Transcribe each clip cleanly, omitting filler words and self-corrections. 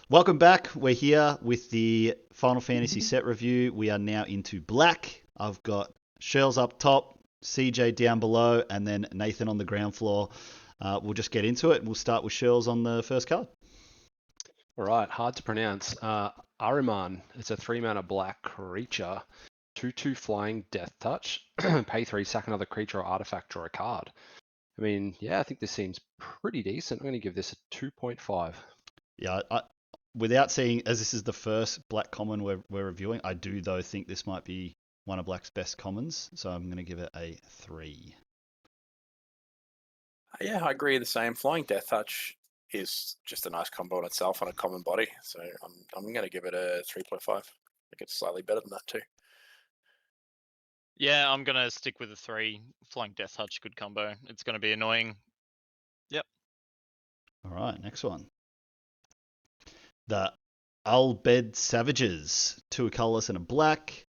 Welcome back. We're here with the Final Fantasy set review. We are now into black. I've got Shells up top, CJ down below, and then Nathan on the ground floor. We'll just get into it. We'll start with Shells on the first card. All right, hard to pronounce. Ahriman, it's a 3-mana black creature. 2/2 flying, death touch. Pay 3, sack another creature or artifact, draw a card. I mean, yeah, I think this seems pretty decent. I'm going to give this a 2.5. Yeah, without seeing, as this is the first black common we're reviewing, I do though think this might be one of black's best commons, so I'm going to give it a 3. Yeah, I agree. The same. Flying Death Touch is just a nice combo in itself on a common body, so I'm going to give it a 3.5. I think it's slightly better than that too. Yeah, I'm gonna stick with a 3. Flying Death Touch, good combo. It's gonna be annoying. Yep. All right, next one. The Albed Savages, 2 colorless and a black.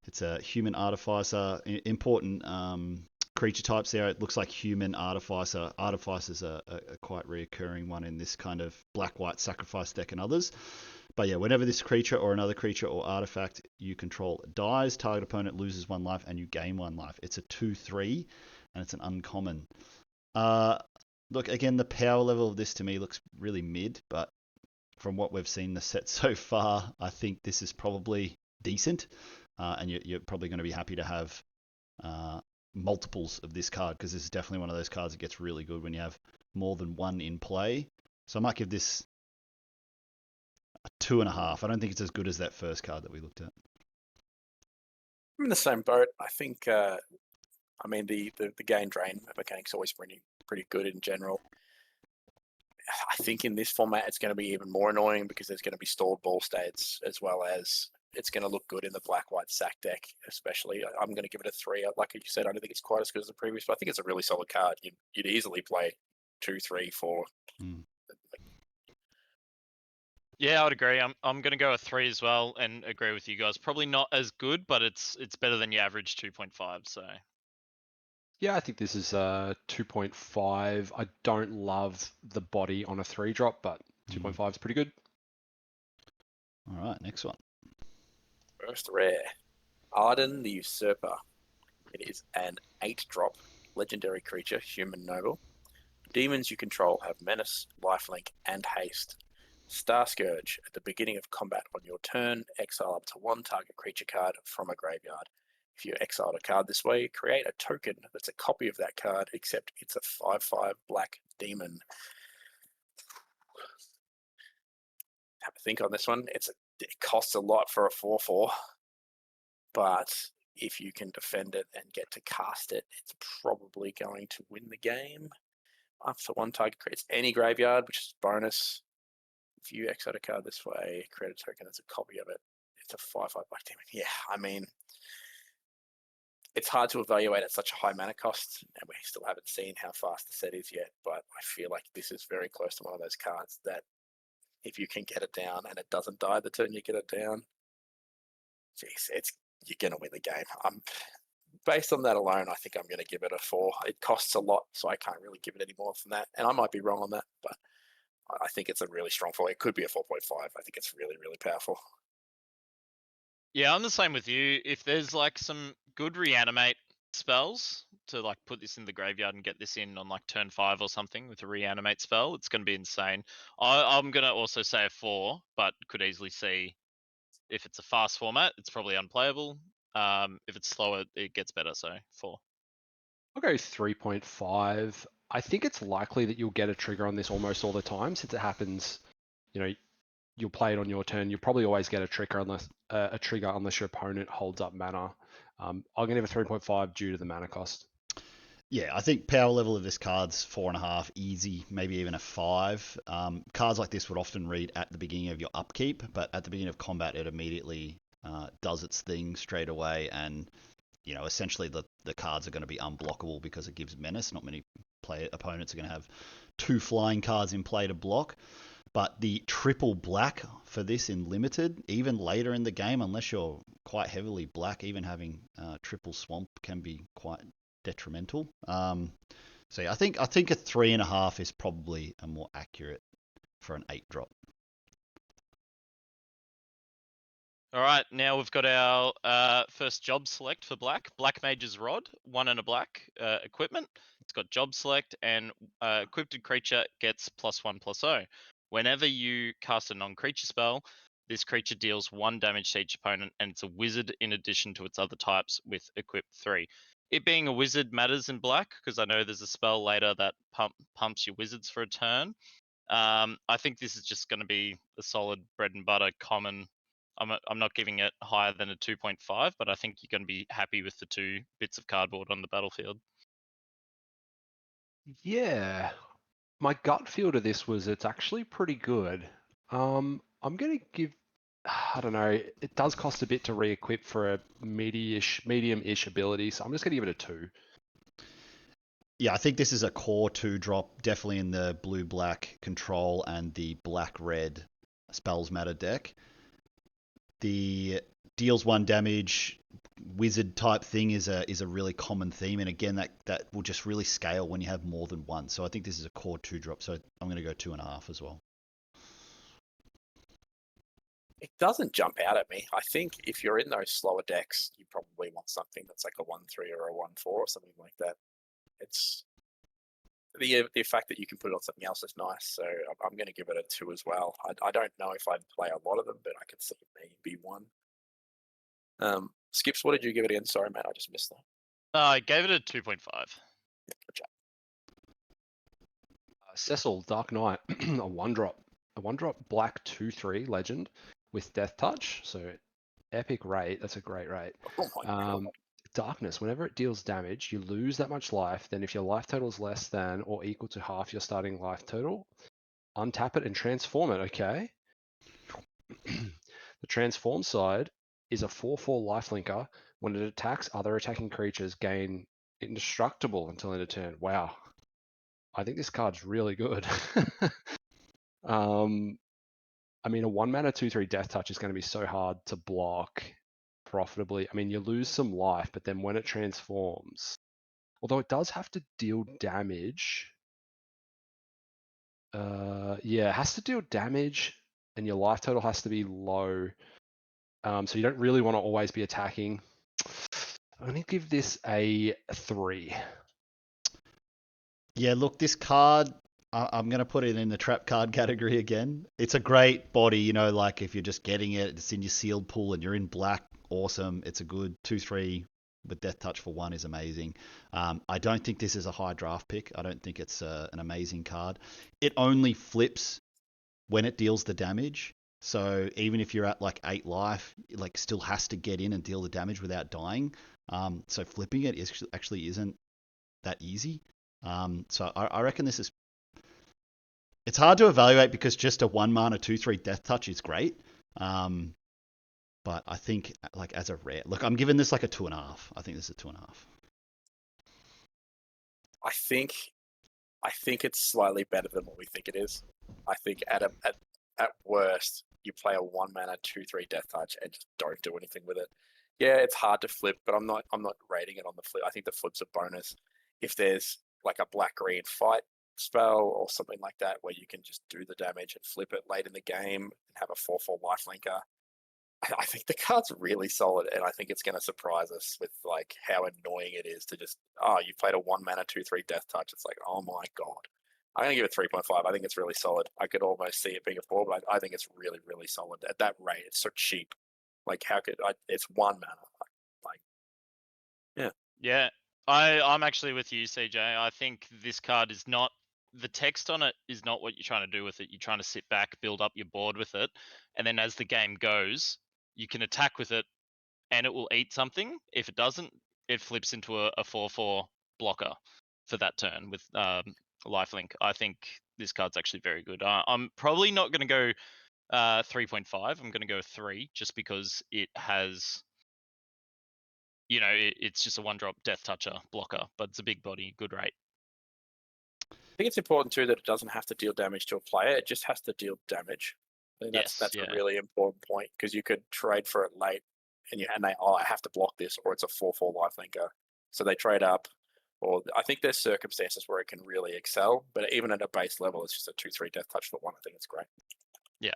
It's a human artificer. Important creature types there. It looks like human artificer. Artificer's a quite reoccurring one in this kind of black-white sacrifice deck and others. But yeah, whenever this creature or another creature or artifact you control dies, target opponent loses 1 life and you gain 1 life. It's a 2/3 and it's an uncommon. Look, again, the power level of this to me looks really mid, but from what we've seen the set so far, I think this is probably decent. And you're probably going to be happy to have multiples of this card, because this is definitely one of those cards that gets really good when you have more than one in play. So I might give this a 2.5. I don't think it's as good as that first card that we looked at. I'm in the same boat. I think. The gain drain mechanic's always pretty good in general. I think in this format it's going to be even more annoying because there's going to be stalled ball states, as well as it's going to look good in the black-white sack deck, especially. I'm going to give it a 3. Like you said, I don't think it's quite as good as the previous, but I think it's a really solid card. You'd easily play 2, 3, 4. Yeah, I would agree. I'm gonna go a 3 as well, and agree with you guys. Probably not as good, but it's better than your average 2.5. So Yeah, I think this is 2.5. I don't love the body on a 3-drop, but 2.5 is pretty good. All right, next one. First rare, Arden the Usurper. It is an 8-drop legendary creature, human noble. Demons you control have menace, lifelink, and haste. Star Scourge. At the beginning of combat on your turn, exile up to 1 target creature card from a graveyard. If you exile a card this way, create a token that's a copy of that card, except it's a 5/5 black demon. Have a think on this one. It costs a lot for a 4/4, but if you can defend it and get to cast it, it's probably going to win the game. After 1 target creates any graveyard, which is bonus. If you exile a card this way, create a token that's a copy of it. It's a 5/5 black demon. Yeah, I mean, it's hard to evaluate at such a high mana cost, and we still haven't seen how fast the set is yet, but I feel like this is very close to one of those cards that if you can get it down and it doesn't die the turn you get it down, geez, you're going to win the game. Based on that alone, I think I'm going to give it a 4. It costs a lot, so I can't really give it any more than that, and I might be wrong on that, but I think it's a really strong 4. It could be a 4.5. I think it's really, really powerful. yeah, I'm the same with you. If there's like some good reanimate spells to like put this in the graveyard and get this in on like turn 5 or something with a reanimate spell, it's gonna be insane. I'm gonna also say a 4, but could easily see if it's a fast format, it's probably unplayable. If it's slower, it gets better. So 4. I'll go 3.5. I think it's likely that you'll get a trigger on this almost all the time, since it happens, you'll play it on your turn. You'll probably always get a trigger unless your opponent holds up mana. I'm going to give a 3.5 due to the mana cost. Yeah, I think power level of this card's 4.5, easy, maybe even a 5. Cards like this would often read at the beginning of your upkeep, but at the beginning of combat, it immediately does its thing straight away, and essentially the cards are going to be unblockable because it gives menace. Not many opponents are going to have 2 flying cards in play to block. But the triple black for this in limited, even later in the game, unless you're quite heavily black, even having triple swamp can be quite detrimental. So yeah, I think a 3.5 is probably a more accurate for an 8-drop. All right, now we've got our first job select for black. Black Mage's Rod, 1 and a black equipment. It's got job select, and equipped creature gets +1/+0. Whenever you cast a non-creature spell, this creature deals 1 damage to each opponent, and it's a wizard in addition to its other types with equip 3. It being a wizard matters in black because I know there's a spell later that pumps your wizards for a turn. I think this is just going to be a solid bread and butter common. I'm not giving it higher than a 2.5, but I think you're going to be happy with the 2 bits of cardboard on the battlefield. Yeah, my gut feel to this was it's actually pretty good. I'm going to give, I don't know, it does cost a bit to re-equip for a medium-ish ability, so I'm just going to give it a 2. Yeah, I think this is a core 2-drop, definitely in the blue-black control and the black-red spells matter deck. The deals 1 damage wizard type thing is a really common theme, and again that will just really scale when you have more than one. So I think this is a core 2-drop. So I'm going to go 2.5 as well. It doesn't jump out at me. I think if you're in those slower decks, you probably want something that's like a 1/3 or a 1/4 or something like that. It's the fact that you can put it on something else is nice. So I'm going to give it a 2 as well. I don't know if I'd play a lot of them, but I could see maybe 1. Skips, what did you give it again? Sorry, mate, I just missed that. I gave it a 2.5. Yeah, good job. Cecil, Dark Knight, a 1-drop. A 1-drop black 2/3 legend with Death Touch. So epic rate. That's a great rate. Oh my God. Darkness, whenever it deals damage, you lose that much life. Then if your life total is less than or equal to half your starting life total, untap it and transform it, okay? The transform side is a 4/4 lifelinker. When it attacks, other attacking creatures gain indestructible until end of turn. Wow. I think this card's really good. I mean, a 1-mana 2/3 Death Touch is going to be so hard to block profitably. I mean, you lose some life, but then when it transforms, although it does have to deal damage, yeah, it has to deal damage, and your life total has to be low. So you don't really want to always be attacking. I'm going to give this a 3. Yeah, look, this card, I'm going to put it in the trap card category again. It's a great body, you know, like if you're just getting it, it's in your sealed pool and you're in black, awesome. It's a good 2/3 with Death Touch for 1 is amazing. I don't think this is a high draft pick. I don't think it's an amazing card. It only flips when it deals the damage. So even if you're at like 8 life, it like still has to get in and deal the damage without dying. So flipping it actually isn't that easy. So I reckon this is. It's hard to evaluate because just a 1-mana 2/3 Death Touch is great. But I think like as a rare, look, I'm giving this like a 2.5. I think this is a 2.5. I think it's slightly better than what we think it is. I think at worst, you play a 1-mana 2/3 Death Touch and just don't do anything with it. Yeah, it's hard to flip, but I'm not rating it on the flip. I think the flip's a bonus. If there's like a black-green fight spell or something like that where you can just do the damage and flip it late in the game and have a 4/4 lifelinker, I think the card's really solid, and I think it's going to surprise us with like how annoying it is to just, you played a 1-mana 2/3 Death Touch. It's like, oh my God. I'm going to give it 3.5. I think it's really solid. I could almost see it being a 4, but I think it's really, really solid. At that rate, it's so cheap. Like, how could it's 1 mana. Like, yeah. Yeah, I'm actually with you, CJ. I think this card is not, the text on it is not what you're trying to do with it. You're trying to sit back, build up your board with it, and then as the game goes, you can attack with it, and it will eat something. If it doesn't, it flips into a 4/4 blocker for that turn with lifelink. I think this card's actually very good. I'm probably not going to go 3.5. I'm going to go 3 just because it has, you know, it's just a 1-drop Death Toucher blocker, but it's a big body, good rate. I think it's important too that it doesn't have to deal damage to a player. It just has to deal damage. I think that's a really important point because you could trade for it late and I have to block this, or it's a 4/4 lifelinker. So they trade up, or I think there's circumstances where it can really excel, but even at a base level, it's just a 2/3 Death Touch for 1. I think it's great. Yeah.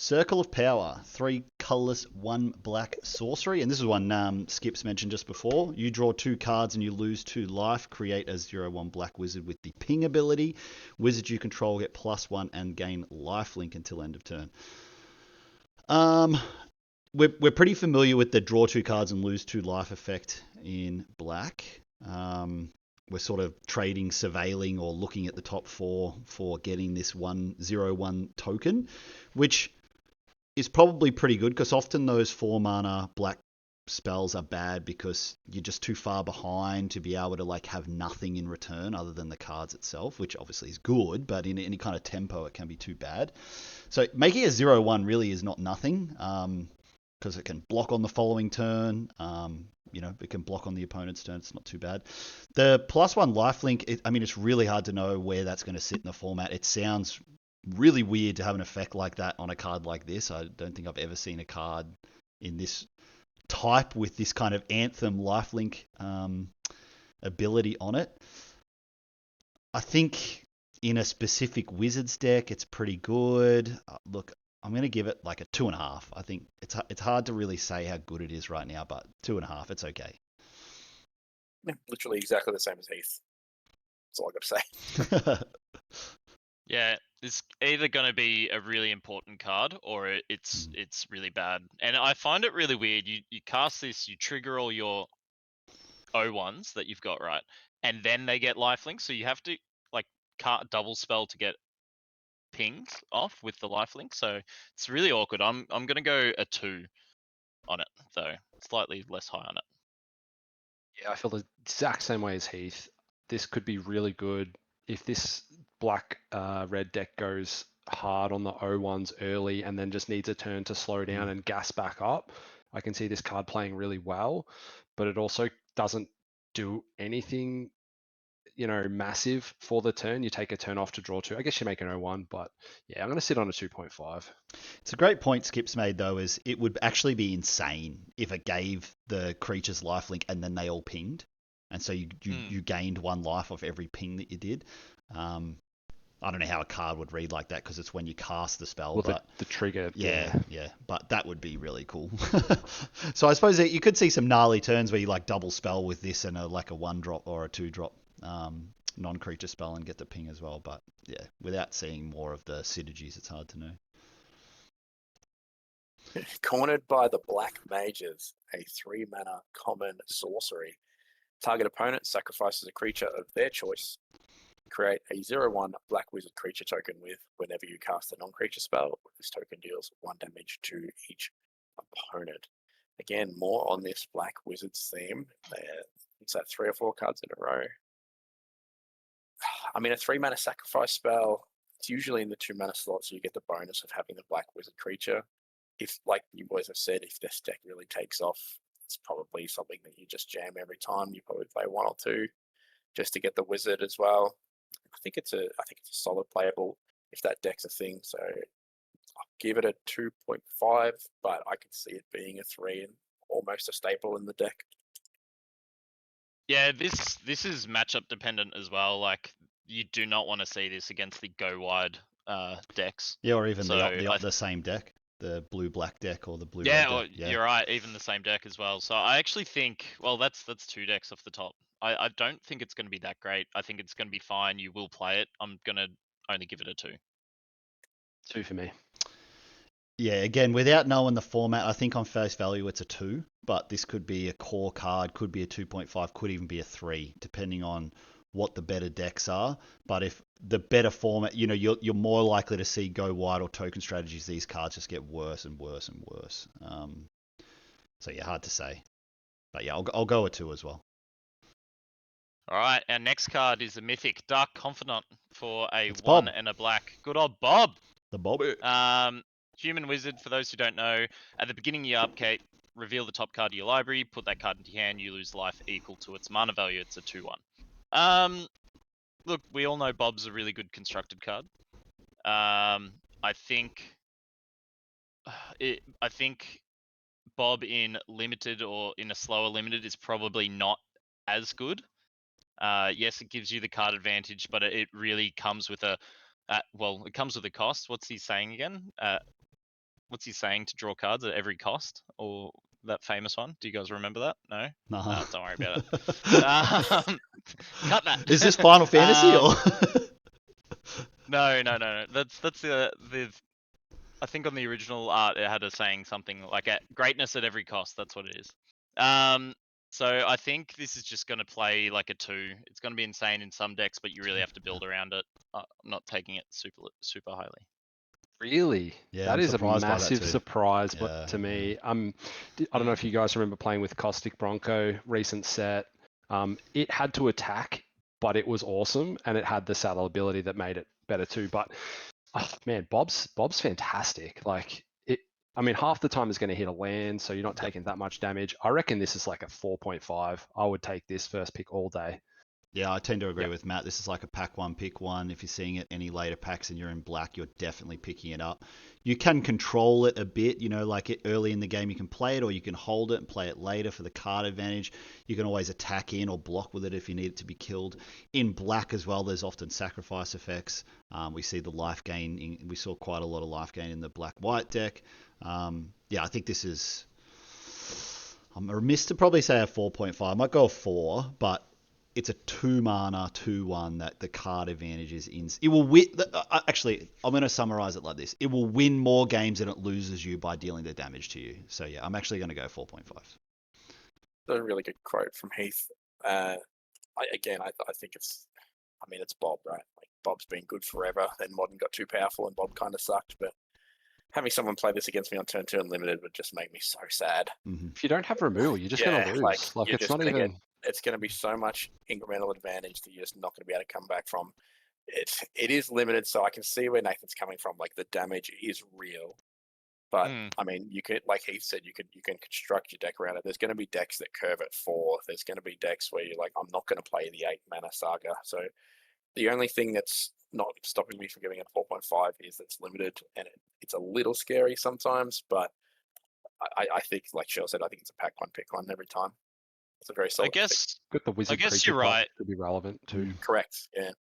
Circle of Power, 3 colorless, 1 black sorcery, and this is one Skips mentioned just before. You draw 2 cards and you lose 2 life. Create a 0/1 black wizard with the ping ability. Wizards you control get +1 and gain lifelink until end of turn. We're pretty familiar with the draw 2 cards and lose 2 life effect in black. We're sort of trading, surveilling, or looking at the top 4 for getting this 1/0/1 token, which is probably pretty good because often those 4 mana black spells are bad because you're just too far behind to be able to like have nothing in return other than the cards itself, which obviously is good, but in any kind of tempo it can be too bad. So making a 0/1 really is not nothing, because it can block on the following turn. It can block on the opponent's turn. It's not too bad. The +1 lifelink, it's really hard to know where that's going to sit in the format. It sounds really weird to have an effect like that on a card like this. I don't think I've ever seen a card in this type with this kind of Anthem lifelink ability on it. I think in a specific Wizards deck, it's pretty good. Look, I'm going to give it like a 2.5. I think it's hard to really say how good it is right now, but 2.5, it's okay. Yeah, literally exactly the same as Heath. That's all I got to say. Yeah, it's either going to be a really important card or it's really bad. And I find it really weird. You cast this, you trigger all your O1s that you've got, right? And then they get lifelink, so you have to like double spell to get pinged off with the lifelink. So it's really awkward. I'm going to go a 2 on it, though. Slightly less high on it. Yeah, I feel the exact same way as Heath. This could be really good if this black red deck goes hard on the O1s early and then just needs a turn to slow down and gas back up. I can see this card playing really well, but it also doesn't do anything, massive for the turn. You take a turn off to draw 2. I guess you make an O1, but yeah, I'm going to sit on a 2.5. It's a great point Skip's made, though, is it would actually be insane if it gave the creatures lifelink and then they all pinged. And so you gained 1 life off every ping that you did. I don't know how a card would read like that because it's when you cast the spell. Well, but the trigger. Yeah, but that would be really cool. So I suppose you could see some gnarly turns where you like double spell with this and a 1-drop or a 2-drop non-creature spell and get the ping as well. But yeah, without seeing more of the synergies, it's hard to know. Cornered by the Black Mages, a 3-mana common sorcery. Target opponent sacrifices a creature of their choice. Create a 0/1 black wizard creature token with whenever you cast a non-creature spell. This token deals 1 damage to each opponent. Again, more on this black wizards theme. It's that 3 or 4 cards in a row. I mean, a 3-mana sacrifice spell, it's usually in the 2-mana slot, so you get the bonus of having the black wizard creature. If, like you boys have said, if this deck really takes off, it's probably something that you just jam every time. You probably play 1 or 2 just to get the wizard as well. I think it's a solid playable if that deck's a thing. So I'll give it a 2.5, but I can see it being a 3 and almost a staple in the deck. Yeah, this is matchup dependent as well. Like you do not want to see this against the go wide decks. Yeah, or even So the same deck, the blue-black deck or the blue-red Yeah, deck. Yeah, you're right. Even the same deck as well. So I actually think, well, that's 2 decks off the top. I don't think it's going to be that great. I think it's going to be fine. You will play it. I'm going to only give it a 2. 2 for me. Yeah, again, without knowing the format, I think on face value it's a 2, but this could be a core card, could be a 2.5, could even be a 3, depending on what the better decks are. But if the better format, you're more likely to see go wide or token strategies. These cards just get worse and worse and worse. So yeah, hard to say. But yeah, I'll go a 2 as well. All right, our next card is a Mythic Dark Confidant for a It's 1 Bob. and a black. Good old Bob. The Bobby. Human Wizard, for those who don't know, at the beginning of your upkeep, reveal the top card of your library, put that card into your hand, you lose life equal to its mana value. It's a 2/1. Look, we all know Bob's a really good constructed card. I think Bob in limited or in a slower limited is probably not as good. Yes, it gives you the card advantage, but it really comes with it comes with a cost. What's he saying again? what's he saying to draw cards at every cost, or that famous one? Do you guys remember that? No. Nah. Don't worry about it. Cut that. Is this Final Fantasy or? No. That's the I think on the original art it had a saying something like greatness at every cost. That's what it is. So I think this is just going to play like a 2. It's going to be insane in some decks, but you really have to build around it. I'm not taking it super highly. Really? Yeah, That I'm is a surprised by that massive too. surprise Yeah, to me. I don't know if you guys remember playing with Caustic Bronco, recent set. It had to attack, but it was awesome, and it had the saddle ability that made it better too. But man, Bob's fantastic. Like it. I mean, half the time is going to hit a land, so you're not taking that much damage. I reckon this is like a 4.5. I would take this first pick all day. Yeah, I tend to agree with Matt. This is like a pack 1, pick 1. If you're seeing it any later packs and you're in black, you're definitely picking it up. You can control it a bit, like early in the game you can play it, or you can hold it and play it later for the card advantage. You can always attack in or block with it if you need it to be killed. In black as well, there's often sacrifice effects. We see the life gain. We saw quite a lot of life gain in the black-white deck. Yeah, I think this is... I'm remiss to probably say a 4.5. I might go a 4, but it's a 2-mana 2/1 that the card advantage is in. It will win. Actually, I'm going to summarize it like this: it will win more games than it loses you by dealing the damage to you. So yeah, I'm actually going to go 4.5. A really good quote from Heath. I think it's. I mean, it's Bob, right? Like Bob's been good forever. Then Modern got too powerful, and Bob kind of sucked. But having someone play this against me on turn 2 Unlimited would just make me so sad. Mm-hmm. If you don't have removal, you're just going to lose. Like you're it's just not gonna even. It's going to be so much incremental advantage that you're just not going to be able to come back from. It is limited, so I can see where Nathan's coming from. Like the damage is real, but I mean, you could, like Heath said, you can construct your deck around it. There's going to be decks that curve at 4. There's going to be decks where you're like, I'm not going to play the 8-mana saga. So the only thing that's not stopping me from giving it 4.5 is it's limited, and it's a little scary sometimes. But I think, like Cheryl said, I think it's a pack 1, pick 1 every time. It's a very solid. I guess the wizard guess creature you're right. could be relevant too. Correct. Yeah.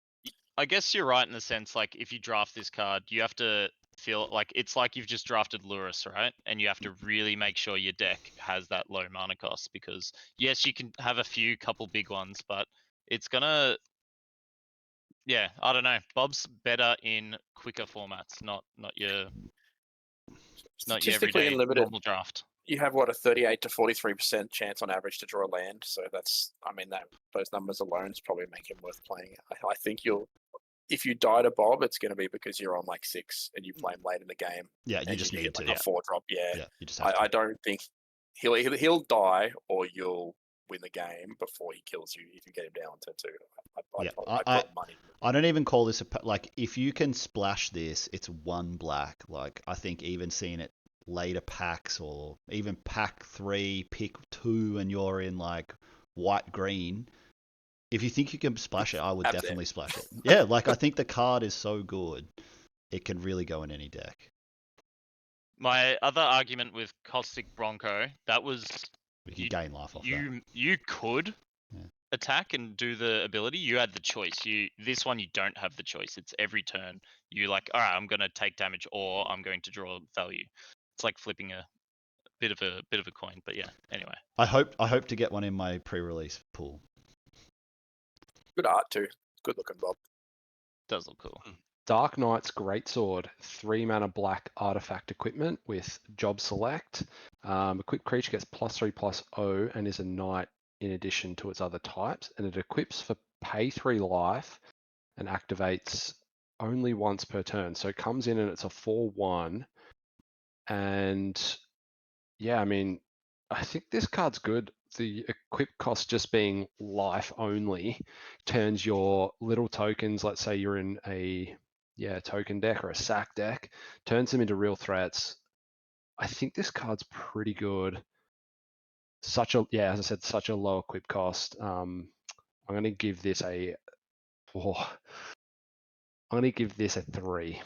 I guess you're right in the sense, like, if you draft this card, you have to feel like it's like you've just drafted Lurrus, right? And you have to really make sure your deck has that low mana cost, because yes, you can have a couple big ones, but it's gonna, yeah, I don't know. Bob's better in quicker formats, not your Statistically everyday in limited, normal draft. you have what, a 38 to 43% chance on average to draw a land. So that's, I mean, those numbers alone is probably make him worth playing. I think if you die to Bob, it's going to be because you're on like 6 and you play him late in the game. Yeah, you just need to. Like a 4-drop. Yeah, you just have to. I don't think he'll die, or you'll win the game before he kills you if you get him down to 2. I put money. I don't even call this like, if you can splash this, it's 1 black. Like, I think even seeing it later packs, or even pack 3, pick 2, and you're in like white green. If you think you can splash it, I would definitely splash it. Yeah, like I think the card is so good, it can really go in any deck. My other argument with Caustic Bronco, that was You gain life off that. You could attack and do the ability. You had the choice. This one you don't have the choice. It's every turn. You like, all right, I'm gonna take damage, or I'm going to draw value. It's like flipping a bit of a coin. But yeah, anyway. I hope to get one in my pre-release pool. Good art too. Good looking, Bob. Does look cool. Dark Knight's Greatsword, 3-mana black artifact equipment with job select. Equipped creature gets +3/+0 and is a knight in addition to its other types, and it equips for pay 3 life and activates only once per turn. So it comes in and it's a 4/1. And yeah, I mean, I think this card's good. The equip cost just being life only turns your little tokens, let's say you're in a token deck or a sack deck, turns them into real threats. I think this card's pretty good. As I said, such a low equip cost. I'm going to give this a 3.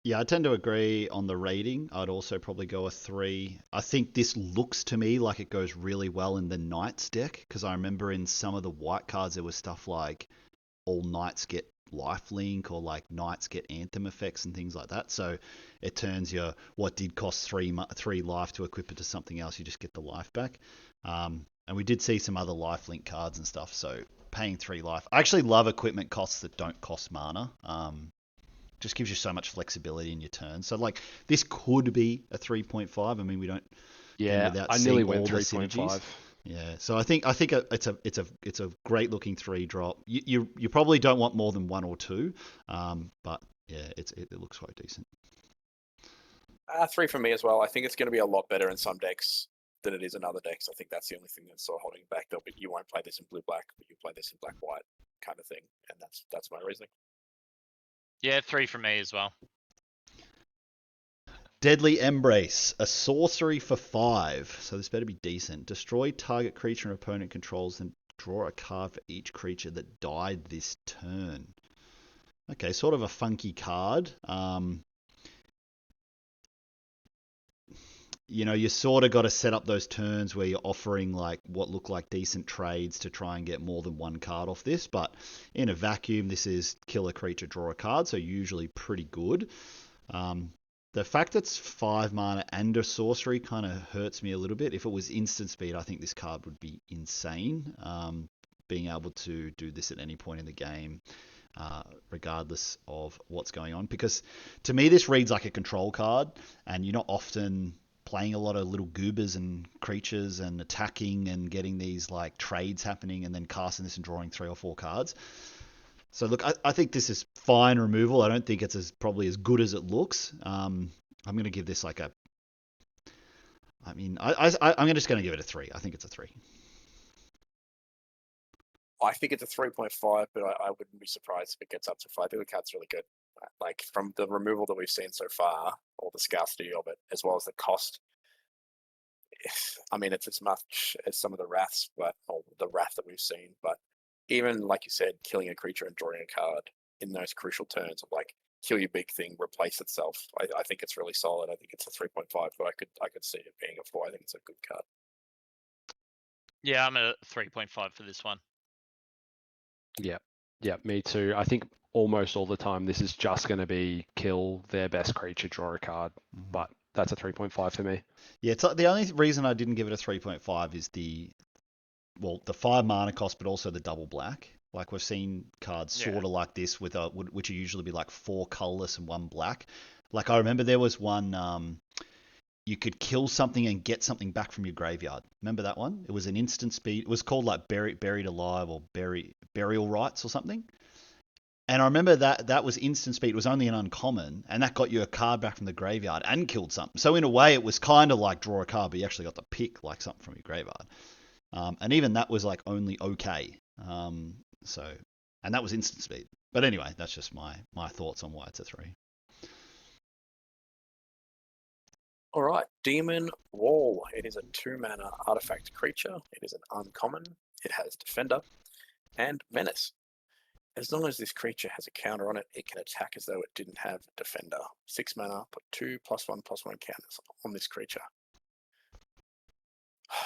Yeah, I tend to agree on the rating. I'd also probably go a 3. I think this looks to me like it goes really well in the Knights deck, because I remember in some of the white cards there was stuff like all Knights get lifelink, or like knights get anthem effects and things like that. So it turns your what did cost 3 life to equip it to something else, you just get the life back. And we did see some other lifelink cards and stuff. So paying 3 life. I actually love equipment costs that don't cost mana. Just gives you so much flexibility in your turn. So like this could be a 3.5. I mean, we don't. Yeah, without I nearly seeing went all the synergies. 3.5. Yeah, so I think it's a great looking 3 drop. You probably don't want more than 1 or 2, but yeah, it looks quite decent. 3 for me as well. I think it's going to be a lot better in some decks than it is in other decks. I think that's the only thing that's sort of holding it back. But you won't play this in blue-black, but you play this in black-white kind of thing, and that's my reasoning. Yeah, 3 for me as well. Deadly Embrace, a sorcery for 5, so this better be decent. Destroy target creature an opponent controls, then draw a card for each creature that died this turn. Okay, sort of a funky card. You sort of got to set up those turns where you're offering like what look like decent trades to try and get more than 1 card off this. But in a vacuum, this is kill a creature, draw a card, so usually pretty good. The fact it's 5 mana and a sorcery kind of hurts me a little bit. If it was instant speed, I think this card would be insane. Being able to do this at any point in the game, regardless of what's going on. Because to me, this reads like a control card, and you're not often playing a lot of little goobers and creatures and attacking and getting these like trades happening and then casting this and drawing 3 or 4 cards. So look, I think this is fine removal. I don't think it's probably as good as it looks. I'm going to give this like a. I mean, I'm just going to give it a 3. I think it's a 3. I think it's a 3.5, but I wouldn't be surprised if it gets up to 5. I think the card's really good. Like from the removal that we've seen so far, or the scarcity of it, as well as the cost. I mean, it's as much as some of the wraths, or the wrath that we've seen, but. Even like you said, killing a creature and drawing a card in those crucial turns of like kill your big thing, replace itself. I think it's really solid. I think it's a 3.5, but I could see it being a 4. I think it's a good card. Yeah, I'm at 3.5 for this one. Yeah, me too. I think almost all the time this is just going to be kill their best creature, draw a card, but that's a 3.5 for me. Yeah, it's like the only reason I didn't give it a 3.5 is the 5 mana cost, but also the double black. Like we've seen cards sort of like this which would usually be like 4 colorless and 1 black. Like I remember there was one you could kill something and get something back from your graveyard. Remember that one? It was an instant speed. It was called like Buried Alive or Burial Rites or something. And I remember that was instant speed. It was only an uncommon, and that got you a card back from the graveyard and killed something. So in a way, it was kind of like draw a card, but you actually got to pick like something from your graveyard. And even that was like only okay. And that was instant speed. But anyway, that's just my thoughts on why it's a 3. All right, Demon Wall. It is a 2 mana artifact creature. It is an uncommon. It has Defender and Menace. As long as this creature has a counter on it, it can attack as though it didn't have Defender. 6 mana, put 2 +1/+1 counters on this creature.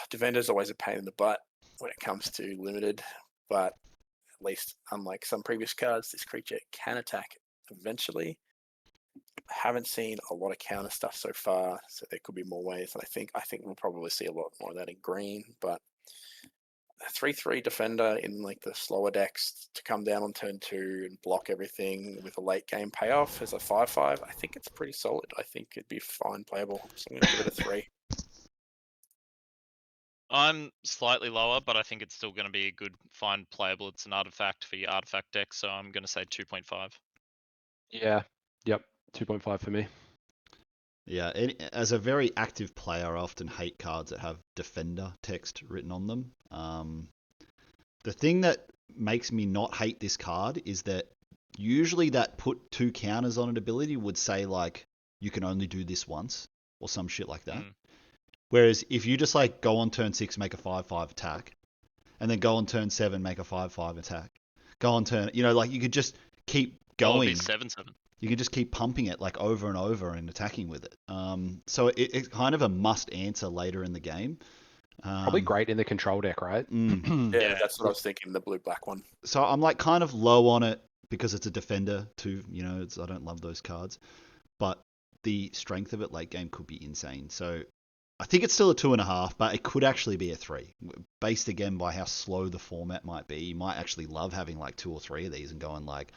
Defender is always a pain in the butt when it comes to limited, but at least unlike some previous cards, this creature can attack eventually. Haven't seen a lot of counter stuff so far, so there could be more ways. And I think we'll probably see a lot more of that in green. But a 3/3 defender in like the slower decks to come down on turn 2 and block everything with a late game payoff as a 5/5, I think it's pretty solid. I think it'd be fine playable. So I'm going to give it a 3. I'm slightly lower, but I think it's still going to be a good, fine playable. It's an artifact for your artifact deck, so I'm going to say 2.5. Yeah, yep, 2.5 for me. Yeah, as a very active player, I often hate cards that have Defender text written on them. The thing that makes me not hate this card is that usually that put 2 counters on an ability would say like you can only do this once or some shit like that. Whereas if you just like go on turn 6, make a 5/5 attack, and then go on turn 7, make a 5/5 attack, go on turn, like you could just keep going. 7/7. You can just keep pumping it like over and over and attacking with it. So it's kind of a must answer later in the game. Probably great in the control deck, right? Yeah, that's what I was thinking, the blue-black one. So I'm like kind of low on it because it's a defender too. You know, I don't love those cards, but the strength of it late game could be insane. So I think it's still a 2.5, but it could actually be a 3, based again by how slow the format might be. You might actually love having like 2 or 3 of these and going like,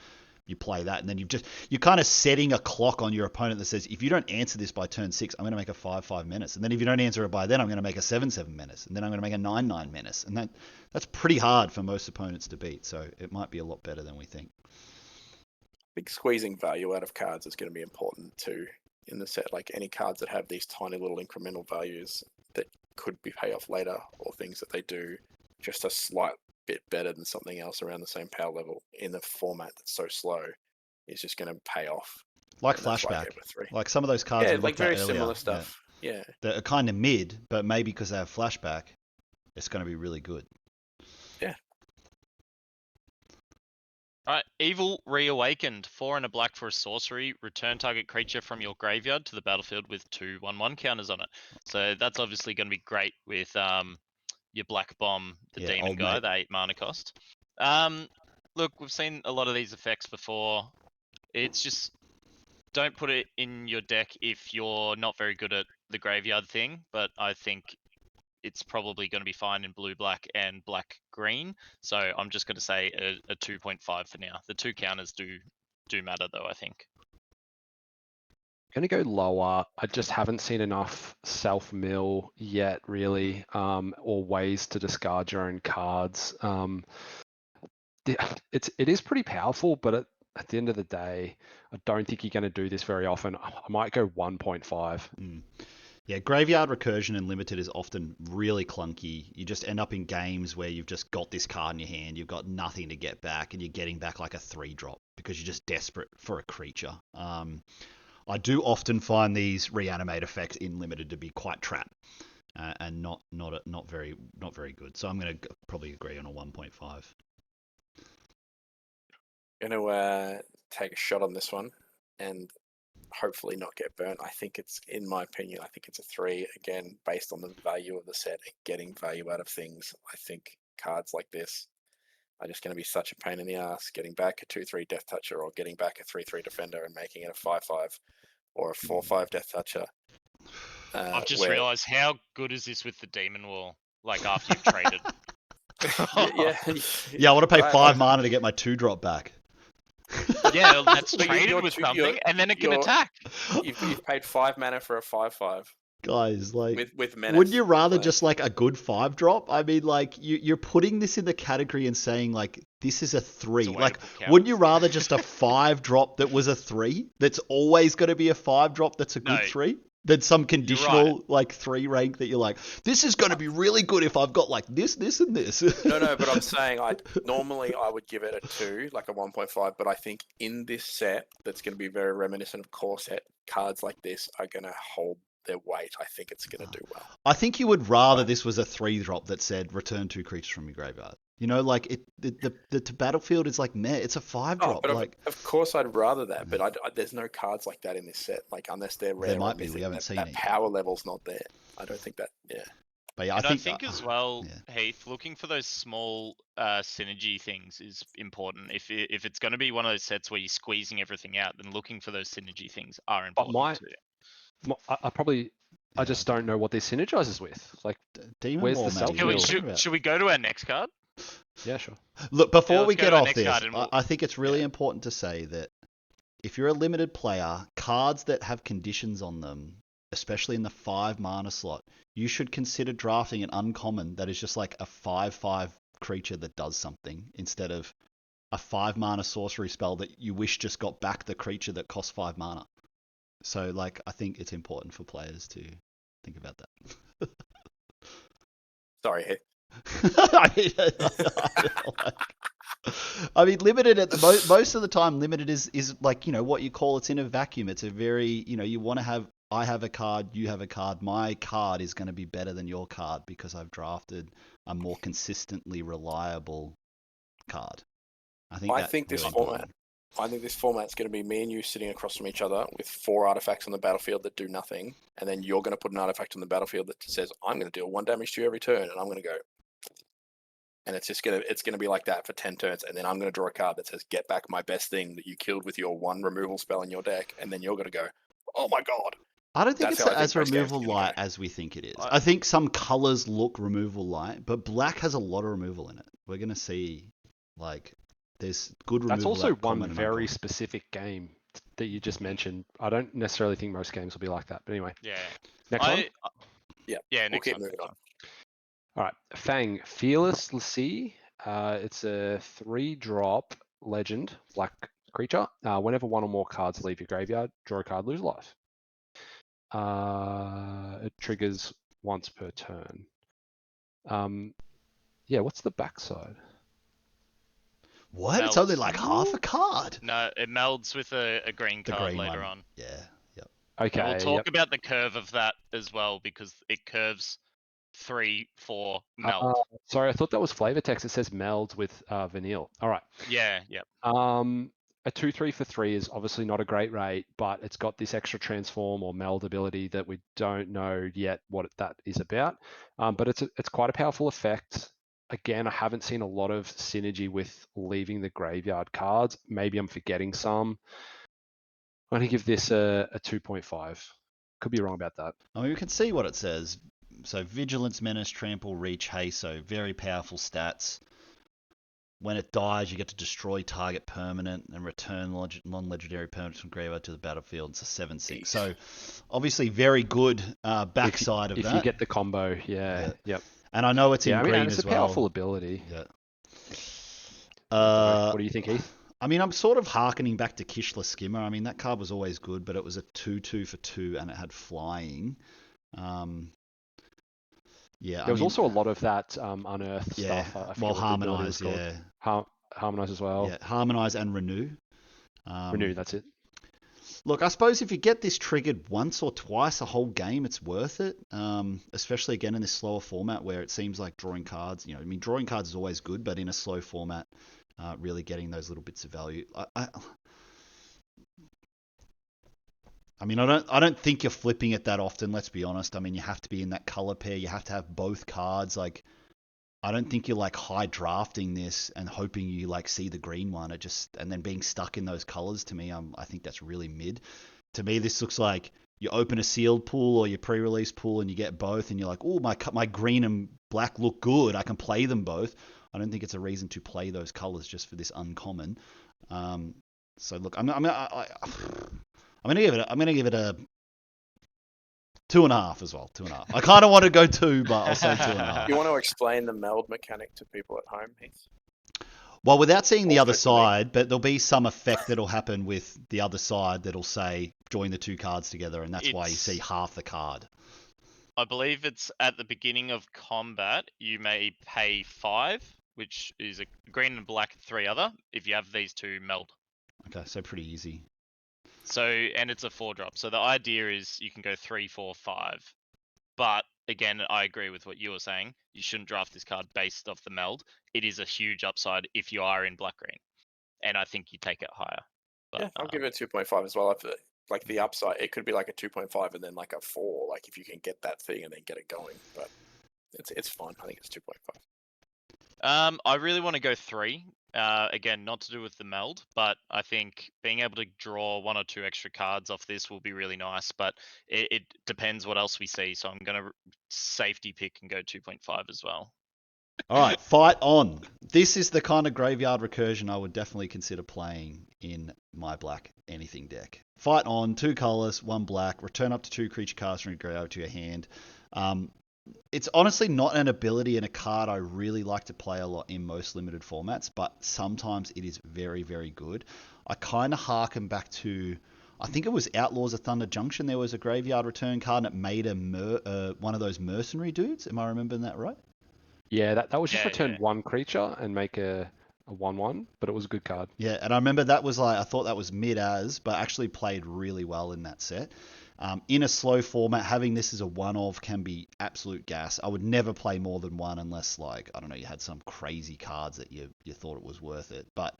you play that, and then you're kind of setting a clock on your opponent that says, if you don't answer this by turn 6, I'm going to make a 5/5 menace, and then if you don't answer it by then, I'm going to make a 7/7 menace, and then I'm going to make a 9/9 menace, and that's pretty hard for most opponents to beat. So it might be a lot better than we think. I think squeezing value out of cards is going to be important too in the set. Like any cards that have these tiny little incremental values that could be pay off later, or things that they do just a slight bit better than something else around the same power level in the format that's so slow, is just going to pay off. Like And that's why I flashback, gave it a 3. like some of those cards Yeah, we like looked at very earlier, similar stuff. Yeah. that are kind of mid, but maybe because they have flashback, it's going to be really good. Alright, Evil Reawakened. 4 and a black for a sorcery. Return target creature from your graveyard to the battlefield with 2/1/1 counters on it. So that's obviously going to be great with your black bomb, the Yeah, demon old guy, mate. the 8 mana cost. Look, we've seen a lot of these effects before. It's just don't put it in your deck if you're not very good at the graveyard thing, but I think it's probably going to be fine in blue, black, and black, green. So I'm just going to say a 2.5 for now. The 2 counters do matter though, I think. Going to go lower. I just haven't seen enough self-mill yet, really, or ways to discard your own cards. It is pretty powerful, but at the end of the day, I don't think you're going to do this very often. I might go 1.5. Yeah, graveyard recursion in limited is often really clunky. You just end up in games where you've just got this card in your hand, you've got nothing to get back, and you're getting back like a 3-drop because you're just desperate for a creature. I do often find these reanimate effects in limited to be quite trap and not very good. So I'm going to probably agree on a 1.5. Going to take a shot on this one and hopefully not get burnt. I think it's, in my opinion, I think it's a 3, again, based on the value of the set and getting value out of things. I think cards like this are just going to be such a pain in the ass, getting back a 2/3 Death Toucher, or getting back a 3/3 Defender and making it a 5/5 or a 4/5 Death Toucher. I've just where- realized how good is this with the demon wall? Like after you've traded. Yeah, I want to pay Right, 5 mana to get my 2-drop back. Yeah, that's But traded you're with you're- something, and then it can you're- attack. You've paid 5 mana for a 5/5 Guys, like, with menace. wouldn't you rather like- just like a good 5-drop? I mean, like, you're putting this in the category and saying like this is a 3. It's a way Like, to put wouldn't you counters. rather just a 5-drop that was a 3? That's always going to be a 5-drop. That's a good No. 3. Than some conditional like 3 rank that you're like, this is going to be really good if I've got like this, and this. No, but I'm saying normally I would give it a 2, like a 1.5, but I think in this set that's going to be very reminiscent of core set, cards like this are going to hold their weight. I think it's going to do well. I think you would rather this was a 3-drop that said return 2 creatures from your graveyard. You know, like the battlefield is like meh. It's a 5-drop. But like of course I'd rather that, but there's no cards like that in this set. Like unless they're rare, There or might be, we mythic, haven't seen that any. power level's not there. I don't think that. Yeah. but yeah, And I think as well, yeah. Heath, looking for those small synergy things is important. If it's going to be one of those sets where you're squeezing everything out, then looking for those synergy things are important too. I just don't know what this synergizes with. Like, Demon where's Wall, the Matty, self-mill? what are you Should- talking about? Should we go to our next card? yeah, sure. Look, before let's we go get to our off next this, card and we'll- I think it's really important to say that if you're a limited player, cards that have conditions on them, especially in the 5 mana slot, you should consider drafting an uncommon that is just like a 5/5 creature that does something instead of a 5 mana sorcery spell that you wish just got back the creature that costs 5 mana. So, like, I think it's important for players to think about that. Sorry, Heath. I mean, limited at the most of the time, limited is like, you know, what you call, it's in a vacuum. It's a very, you know, you want to have, I have a card, you have a card. My card is going to be better than your card because I've drafted a more consistently reliable card. I think I think this really format. important. I think this format's going to be me and you sitting across from each other with 4 artifacts on the battlefield that do nothing, and then you're going to put an artifact on the battlefield that says, I'm going to deal 1 damage to you every turn, and I'm going to go, and it's gonna be like that for 10 turns, and then I'm gonna draw a card that says get back my best thing that you killed with your one removal spell in your deck, and then you're gonna go, oh my god. I don't think That's it's how I think as most games removal are gonna light go. as we think it is. I- I think some colors look removal light, but black has a lot of removal in it. We're gonna see, like, there's good removal. That's also that one common and very uncommon. specific game that you just mentioned. I don't necessarily think most games will be like that. But anyway, Yeah. next one. Yeah, Yeah. we'll Next keep one. moving next on. one. All right, Fang, Fearless Lassie. It's a 3-drop legend, black creature. Whenever one or more cards leave your graveyard, draw a card, lose life. It triggers once per turn. Yeah, what's the backside? What? It's only Melds. like half a card. No, it melds with a green The card green later one. on. Yeah. Yep. Okay, And we'll talk yep. about the curve of that as well because it curves 3-4 meld. Sorry, I thought that was flavor text. It says meld with vanille. All right. Yeah. Yep. A 2/3 for 3 is obviously not a great rate, but it's got this extra transform or meld ability that we don't know yet what that is about. But it's quite a powerful effect. Again, I haven't seen a lot of synergy with leaving the graveyard cards. Maybe I'm forgetting some. I'm going to give this a 2.5. Could be wrong about that. I mean, we can see what it says. So vigilance, menace, trample, reach, haste. So very powerful stats. When it dies, you get to destroy target permanent and return non-legendary permanents from graveyard to the battlefield. It's a 7/6. So obviously very good backside of if that. you get the combo, Yeah. yep. And I know it's in Yeah, I mean, green and it's as a powerful well. ability. Yeah. What do you think, Heath? I mean, I'm sort of hearkening back to Kishla Skimmer. I mean, that card was always good, but it was a 2/2 for 2 and it had flying. Yeah, There was also a lot of that unearth yeah, stuff. I forget well, what the ability was harmonize, called. yeah, Harmonize as well. yeah, harmonize and renew. Renew, that's it. Look, I suppose if you get this triggered once or twice a whole game, it's worth it. Especially again in this slower format where it seems like drawing cards. You know, I mean, drawing cards is always good, but in a slow format, really getting those little bits of value. I mean, I don't think you're flipping it that often. Let's be honest. I mean, you have to be in that color pair. You have to have both cards. Like, I don't think you're like high drafting this and hoping you like see the green one. It just and then being stuck in those colors to me, I think that's really mid. To me, this looks like you open a sealed pool or your pre-release pool and you get both, and you're like, oh, my green and black look good. I can play them both. I don't think it's a reason to play those colors just for this uncommon. So look, I'm gonna give it a 2.5 as well. 2.5. I kind of want to go 2, but I'll say 2.5. You want to explain the meld mechanic to people at home, Heath? Well, without seeing the other Also to me. side, but there'll be some effect that'll happen with the other side that'll say join the two cards together, and that's why you It's- see half the card. I believe it's at the beginning of combat. You may pay 5, which is a green and black, 3 other. If you have these two meld. Okay, so pretty easy. So and it's a 4-drop. So the idea is you can go 3, 4, 5. But again, I agree with what you were saying. You shouldn't draft this card based off the meld. It is a huge upside if you are in black green, and I think you take it higher. But, Yeah, I'll give it 2.5 as well. Like the upside, it could be like a 2.5 and then like a 4. Like if you can get that thing and then get it going, but it's fine. I think it's 2.5. I really want to go 3. Again, not to do with the meld, but I think being able to draw 1 or 2 extra cards off this will be really nice. But it depends what else we see. So I'm going to safety pick and go 2.5 as well. All right, fight on. This is the kind of graveyard recursion I would definitely consider playing in my black anything deck. Fight on, 2 colors, 1 black, return up to 2 creature cards from your graveyard to your hand. It's honestly not an ability and a card I really like to play a lot in most limited formats, but sometimes it is very, very good. I kind of harken back to, I think it was Outlaws of Thunder Junction. There was a graveyard return card and it made one of those mercenary dudes. Am I remembering that right? Yeah, that was just Yeah, return yeah. 1 creature and make a 1/1, but it was a good card. Yeah, and I remember that was like, I thought that was mid-as, but actually played really well in that set. In a slow format, having this as a one-of can be absolute gas. I would never play more than 1 unless, like, I don't know, you had some crazy cards that you thought it was worth it. But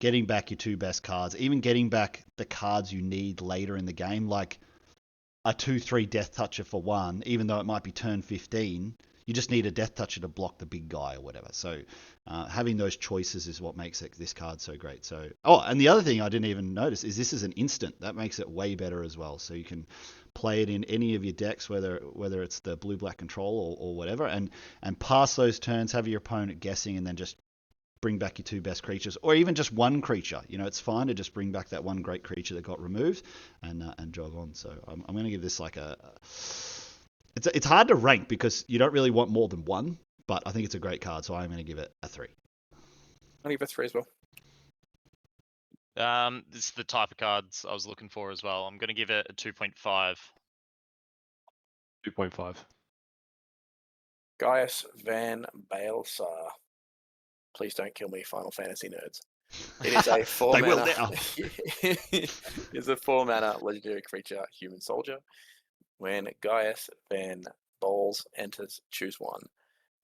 getting back your 2 best cards, even getting back the cards you need later in the game, like a 2/3 Death Toucher for 1, even though it might be turn 15, you just need a Death Toucher to block the big guy or whatever. So having those choices is what makes this card so great. So and the other thing I didn't even notice is this is an instant. That makes it way better as well. So you can play it in any of your decks, whether it's the blue-black control or whatever, and pass those turns, have your opponent guessing, and then just bring back your 2 best creatures, or even just one creature. It's fine to just bring back that one great creature that got removed and jog on. So I'm going to give this like it's hard to rank because you don't really want more than one, but I think it's a great card, so I'm going to give it a 3. I'll give it 3 as well. This is the type of cards I was looking for as well. I'm going to give it a 2.5. 2.5. Gaius Van Baelsar. Please don't kill me, Final Fantasy nerds. It is a 4 They will mana. now. It's a 4 mana legendary creature, human soldier. When Gaius Van Bowles enters, choose 1.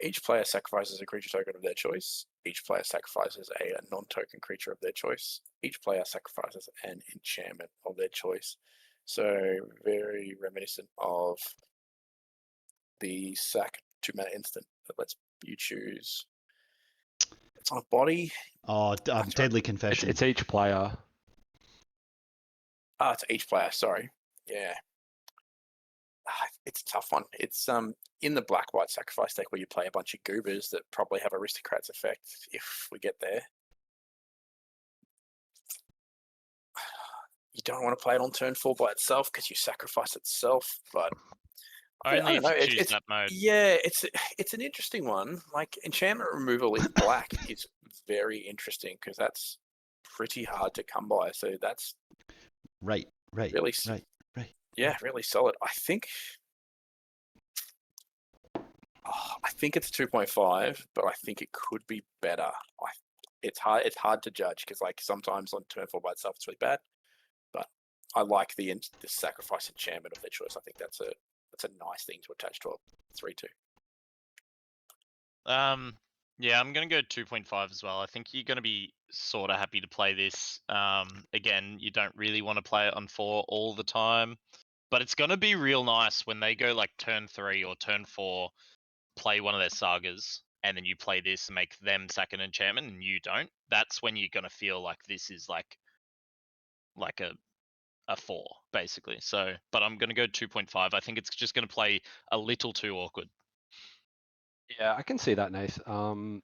Each player sacrifices a creature token of their choice. Each player sacrifices a non-token creature of their choice. Each player sacrifices an enchantment of their choice. So very reminiscent of the sack 2 mana instant that lets you choose. It's on a body. Oh, Deadly Confession. It's each player. It's each player. Sorry. Yeah. It's a tough one. It's in the black-white sacrifice deck where you play a bunch of goobers that probably have Aristocrats effect if we get there. You don't want to play it on turn 4 by itself because you sacrifice itself, but Only if know. you choose that mode. Yeah, it's an interesting one. Like enchantment removal in black is very interesting because that's pretty hard to come by. So that's Right. really yeah, really solid. I think it's 2.5, but I think it could be better. It's hard to judge because like sometimes on turn 4 by itself it's really bad, but I like the sacrifice enchantment of their choice. I think that's a nice thing to attach to a 3/2. Yeah, I'm gonna go 2.5 as well. I think you're gonna be sort of happy to play this. Again, you don't really want to play it on 4 all the time, but it's gonna be real nice when they go like turn 3 or turn 4, play one of their sagas, and then you play this and make them sack an enchantment and you don't. That's when you're gonna feel like this is like a 4 basically. So, but I'm gonna go 2.5. I think it's just gonna play a little too awkward. Yeah, I can see that, Nath. I'm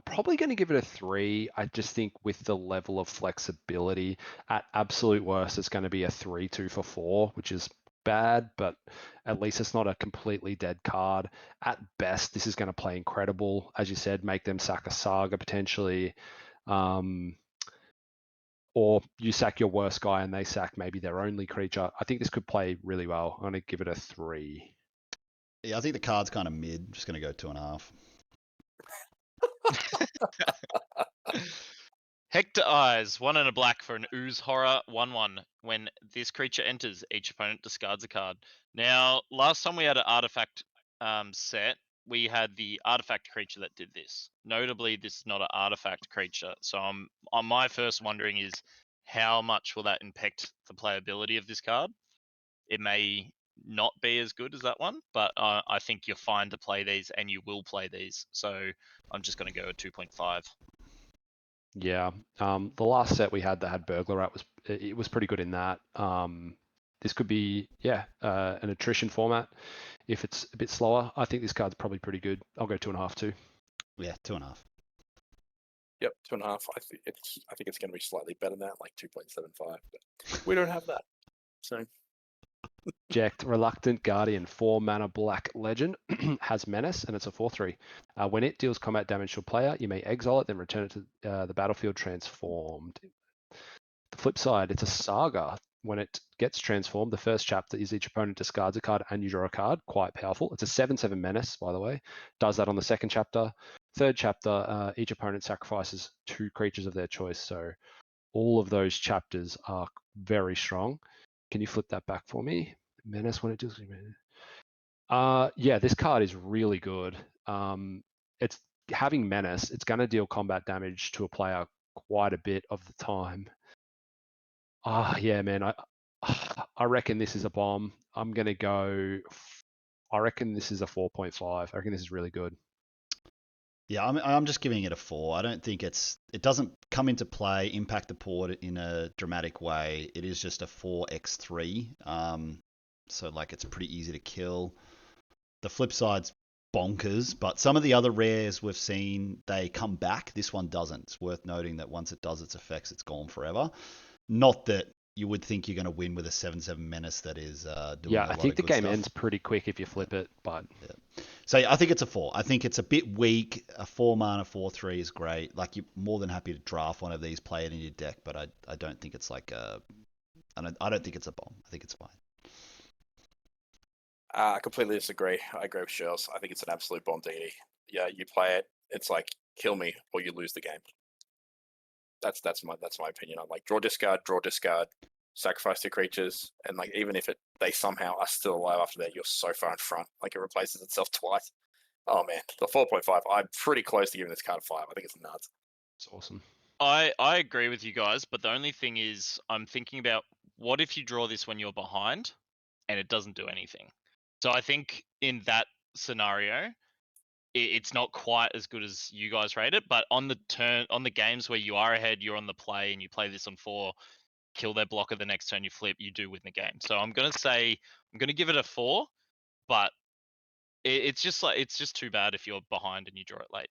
probably going to give it a 3. I just think with the level of flexibility, at absolute worst, it's going to be a 3/2 for 4, which is bad, but at least it's not a completely dead card. At best, this is going to play incredible. As you said, make them sack a saga potentially. Or you sack your worst guy and they sack maybe their only creature. I think this could play really well. I'm going to give it a 3. Yeah, I think the card's kind of mid. I'm just going to go 2.5. Hector Eyes, 1 and a black for an Ooze Horror 1/1. When this creature enters, each opponent discards a card. Now, last time we had an artifact set, we had the artifact creature that did this. Notably, this is not an artifact creature. So on my first wondering is how much will that impact the playability of this card? It may not be as good as that one, but I think you're fine to play these and you will play these. So I'm just going to go with 2.5. Yeah, the last set we had that had Burglar Rat was pretty good in that. This could be an attrition format if it's a bit slower. I think this card's probably pretty good. I'll go 2.5 too. Yeah, 2.5. Yep, 2.5. I think it's going to be slightly better than that, like 2.75. But we don't have that, so. Jacked Reluctant Guardian, 4 mana black legend, has Menace, and it's a 4/3. When it deals combat damage to a player, you may exile it, then return it to the battlefield transformed. The flip side, it's a saga. When it gets transformed, the first chapter is each opponent discards a card and you draw a card. Quite powerful. It's a 7/7 Menace, by the way. Does that on the second chapter. Third chapter, each opponent sacrifices 2 creatures of their choice. So all of those chapters are very strong. Can you flip that back for me? Menace when it deals. Yeah, this card is really good. It's having Menace. It's going to deal combat damage to a player quite a bit of the time. Yeah, man. I reckon this is a bomb. I'm going to go I reckon this is a 4.5. I reckon this is really good. Yeah, I'm just giving it a 4. I don't think it doesn't come into play, impact the board in a dramatic way. It is just a 4x3. So like it's pretty easy to kill. The flip side's bonkers, but some of the other rares we've seen, they come back. This one doesn't. It's worth noting that once it does its effects, it's gone forever. Not that you would think you're going to win with a 7/7 menace that is doing Yeah, a I lot think of the good game stuff. ends pretty quick if you flip it, but So I think it's a 4. I think it's a bit weak. A 4 mana 4/3 is great. Like you're more than happy to draft one of these, play it in your deck, but I don't think it's like a I don't think it's a bomb. I think it's fine. I completely disagree. I agree with Shells. I think it's an absolute bomb DD. Yeah, you play it, it's like kill me or you lose the game. That's my opinion. I'm like draw discard, sacrifice 2 creatures, and like even if they somehow are still alive after that, you're so far in front. Like it replaces itself twice. Oh man, the 4.5. I'm pretty close to giving this card a 5. I think it's nuts. it's awesome. I agree with you guys, but the only thing is I'm thinking about what if you draw this when you're behind and it doesn't do anything. So I think in that scenario, it's not quite as good as you guys rate it, but on the games where you are ahead, you're on the play and you play this on 4, kill their blocker the next turn you flip, you do win the game. So I'm gonna give it a 4, but it's just too bad if you're behind and you draw it late.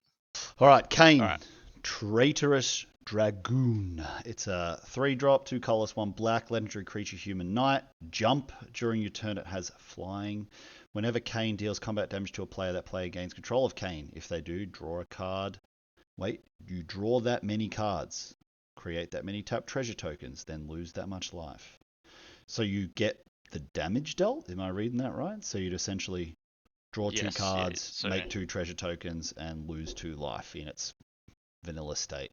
All right, Kane. All right. Traitorous Dragoon. It's a 3-drop, 2 colorless, 1 black, legendary creature, human knight. Jump. During your turn, it has flying. Whenever Kane deals combat damage to a player, that player gains control of Kane. If they do, draw a card. Wait, you draw that many cards. Create that many tap treasure tokens, then lose that much life. So you get the damage dealt? Am I reading that right? So you'd essentially draw 2 Yes, yeah, cards, so- make 2 treasure tokens, and lose 2 life in its vanilla state.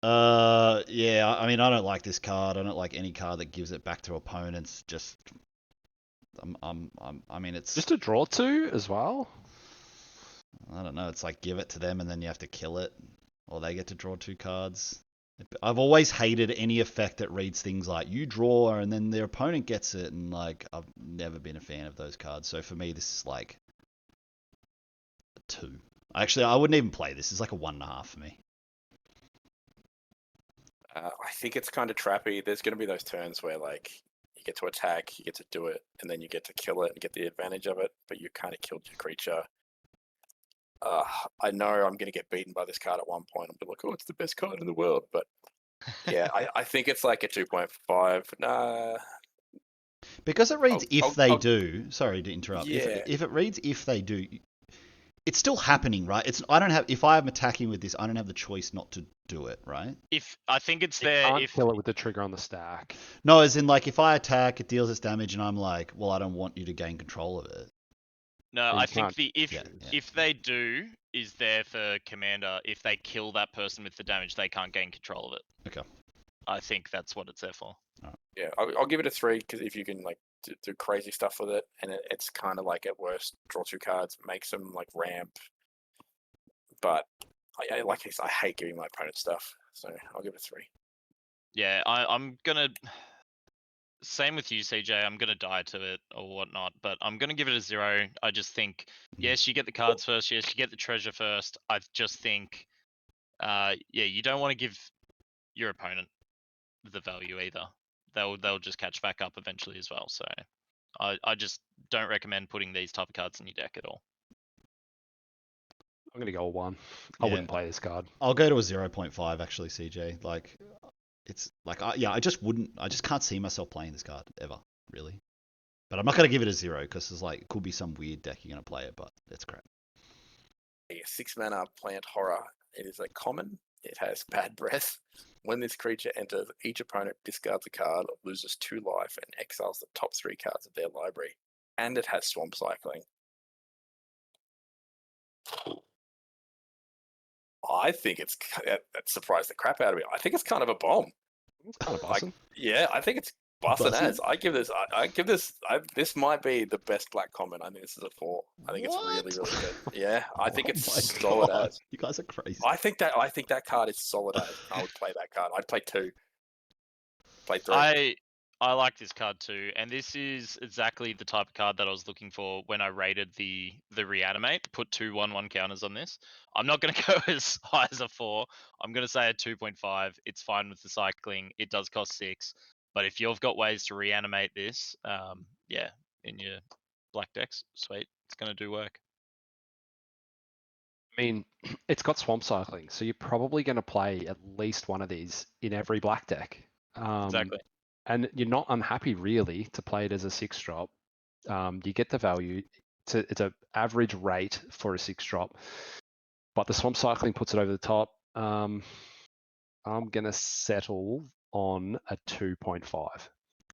Yeah, I mean, I don't like this card. I don't like any card that gives it back to opponents. Just, I mean, it's Just a draw 2 as well. I don't know. It's like give it to them and then you have to kill it, or they get to draw 2 cards. I've always hated any effect that reads things like you draw and then their opponent gets it, and like I've never been a fan of those cards. So for me, this is like a 2. Actually, I wouldn't even play this. It's like a 1.5 for me. I think it's kind of trappy. There's going to be those turns where like you get to attack, you get to do it, and then you get to kill it and get the advantage of it, but you kind of killed your creature. I know I'm going to get beaten by this card at one point. I'm be like, oh, it's the best card in the world. But yeah, I think it's like a 2.5. Nah. Because it reads if they I'll- do. Sorry to interrupt. Yeah. If it reads if they do, it's still happening, right? I don't have. If I'm attacking with this, I don't have the choice not to do it, right? If I think it's You there, can't if kill it with the trigger on the stack. No, as in like if I attack, it deals its damage, and I'm like, well, I don't want you to gain control of it. no, you I think can't- the Yeah. if they do is there for commander. If they kill that person with the damage, they can't gain control of it. Okay. I think that's what it's there for. Yeah, I'll give it a 3 because if you can like do crazy stuff with it, and it's kind of like at worst draw 2 cards, make some like ramp. But I hate giving my opponent stuff, so I'll give it a 3. Yeah, I'm gonna. Same with you, CJ. I'm gonna die to it or whatnot, but I'm gonna give it a 0. I just think, yes, you get the cards first. Yes, you get the treasure first. I just think, yeah, you don't want to give your opponent the value either. They'll just catch back up eventually as well. So, I just don't recommend putting these type of cards in your deck at all. I'm going to go a 1. I Yeah. wouldn't play this card. I'll go to a 0.5 actually, CJ. Like, it's like I just wouldn't. I just can't see myself playing this card ever, really. But I'm not going to give it a 0 because there's like it could be some weird deck you're going to play it, but it's crap. A 6 mana plant horror. It is a common. It has bad breath. When this creature enters, each opponent discards a card, loses 2 life, and exiles the top 3 cards of their library. And it has swamp cycling. I think that surprised the crap out of me. I think it's kind of a bomb. It's kind of Like, awesome. yeah, I think it's busting Buzzing? ass. This might be the best black common. I think this is a 4. I think it's really, What? really good. Yeah, I think Oh it's my solid God. as. You guys are crazy. I think that card is solid as. I would play that card. I'd play 2. Play 3. I like this card too, and this is exactly the type of card that I was looking for when I rated the reanimate. Put 2/1/1 counters on this. I'm not going to go as high as a 4. I'm going to say a 2.5. It's fine with the cycling. It does cost 6, but if you've got ways to reanimate this, yeah, in your black decks, sweet, it's going to do work. I mean, it's got swamp cycling, so you're probably going to play at least one of these in every black deck. Exactly. And you're not unhappy really to play it as a 6-drop. You get the value. It's a average rate for a 6-drop, but the swamp cycling puts it over the top. I'm gonna settle on a 2.5.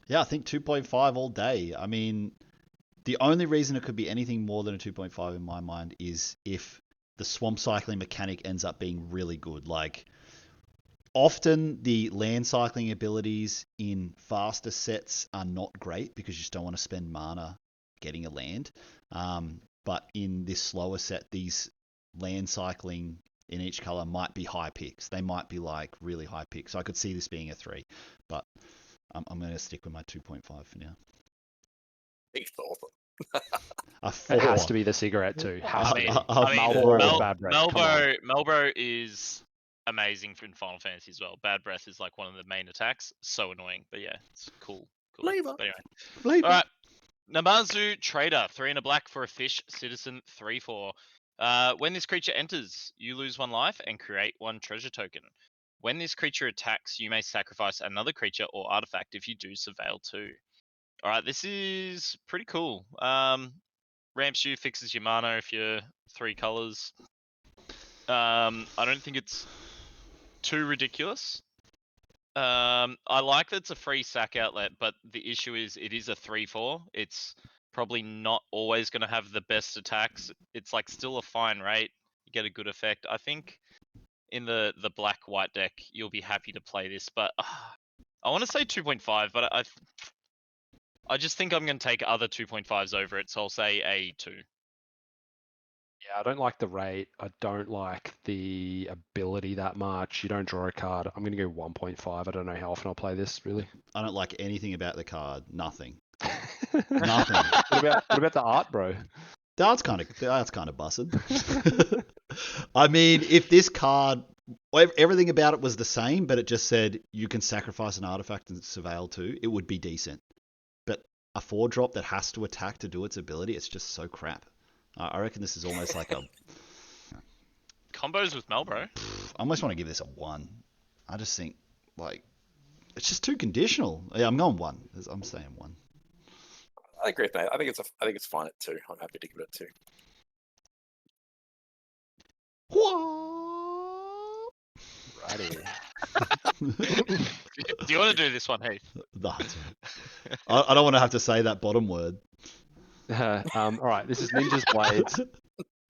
Yeah, I think 2.5 all day. I mean, the only reason it could be anything more than a 2.5 in my mind is if the swamp cycling mechanic ends up being really good. Like, often the land cycling abilities in faster sets are not great because you just don't want to spend mana getting a land. But in this slower set, these land cycling in each color might be high picks. They might be like really high picks. So I could see this being a 3, but I'm going to stick with my 2.5 for now. He's awesome. A 4. It has to be the cigarette too. Has to be. Marlboro Mel- with bad breath. Come on. Melbo is amazing in Final Fantasy as well. Bad breath is like one of the main attacks. So annoying, but yeah, it's cool. Flavor. But anyway, Flavor. all right. Namazu Trader, 3 and a black for a fish citizen, 3/4. When this creature enters, you lose 1 life and create 1 treasure token. When this creature attacks, you may sacrifice another creature or artifact. If you do, surveil 2. All right, this is pretty cool. Ramps you, fixes your mana if you're 3 colors. I don't think it's too ridiculous. I like that it's a free sack outlet, but the issue is it is a 3/4. It's probably not always going to have the best attacks. It's like still a fine rate. You get a good effect. I think in the black white deck you'll be happy to play this, but I want to say 2.5, but I just think I'm going to take other 2.5s over it, so I'll say a 2. Yeah, I don't like the rate. I don't like the ability that much. You don't draw a card. I'm going to go 1.5. I don't know how often I'll play this, really. I don't like anything about the card. Nothing. Nothing. What about the art, bro? That's kind of busted. I mean, if this card, everything about it was the same, but it just said you can sacrifice an artifact and surveil 2, it would be decent. But a 4-drop that has to attack to do its ability, it's just so crap. I reckon this is almost like a... Combos with Melbro. I almost want to give this a 1. I just think, like, it's just too conditional. Yeah, I'm going 1. I'm saying 1. I agree with that. I think it's fine at 2. I'm happy to give it a 2. Righty. Do you want to do this one, Heath? No, that's right. I don't want to have to say that bottom word. All right, this is Ninja's Blades,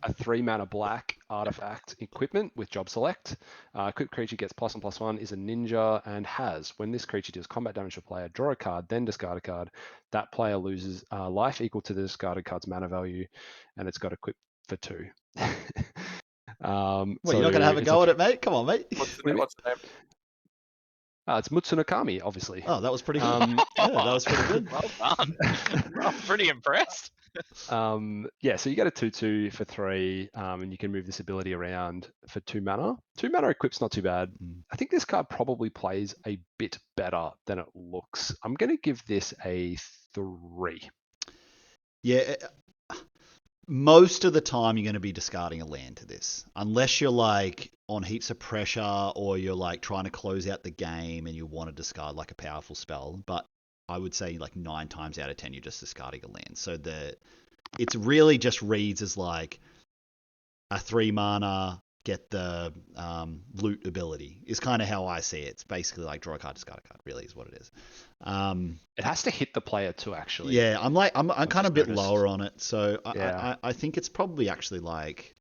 a 3-mana black artifact equipment with job select. Equipped creature gets +1/+1, is a ninja, and has, when this creature deals combat damage to a player, draw a card, then discard a card. That player loses life equal to the discarded card's mana value, and it's got equipped for 2. Well, you're not going to have a go at it, mate? Come on, mate. What's the name? It's Mutsunokami, obviously. Oh, that was pretty good. Yeah, that was pretty good. Well done. I'm pretty impressed. Yeah, so you get a 2/2 for 3, and you can move this ability around for 2 mana. 2 mana equip's not too bad. I think this card probably plays a bit better than it looks. I'm going to give this a 3. Yeah, most of the time you're going to be discarding a land to this, unless you're like on heaps of pressure or you're like trying to close out the game and you want to discard like a powerful spell. But I would say like 9 times out of 10 you're just discarding a land. So it's really just reads as like a 3 mana get the loot ability is kind of how I see it. It's basically like draw a card, discard a card. Really is what it is. It has to hit the player too, actually. Yeah, I'm kind of a bit noticed. lower on it, so Yeah. I think it's probably actually like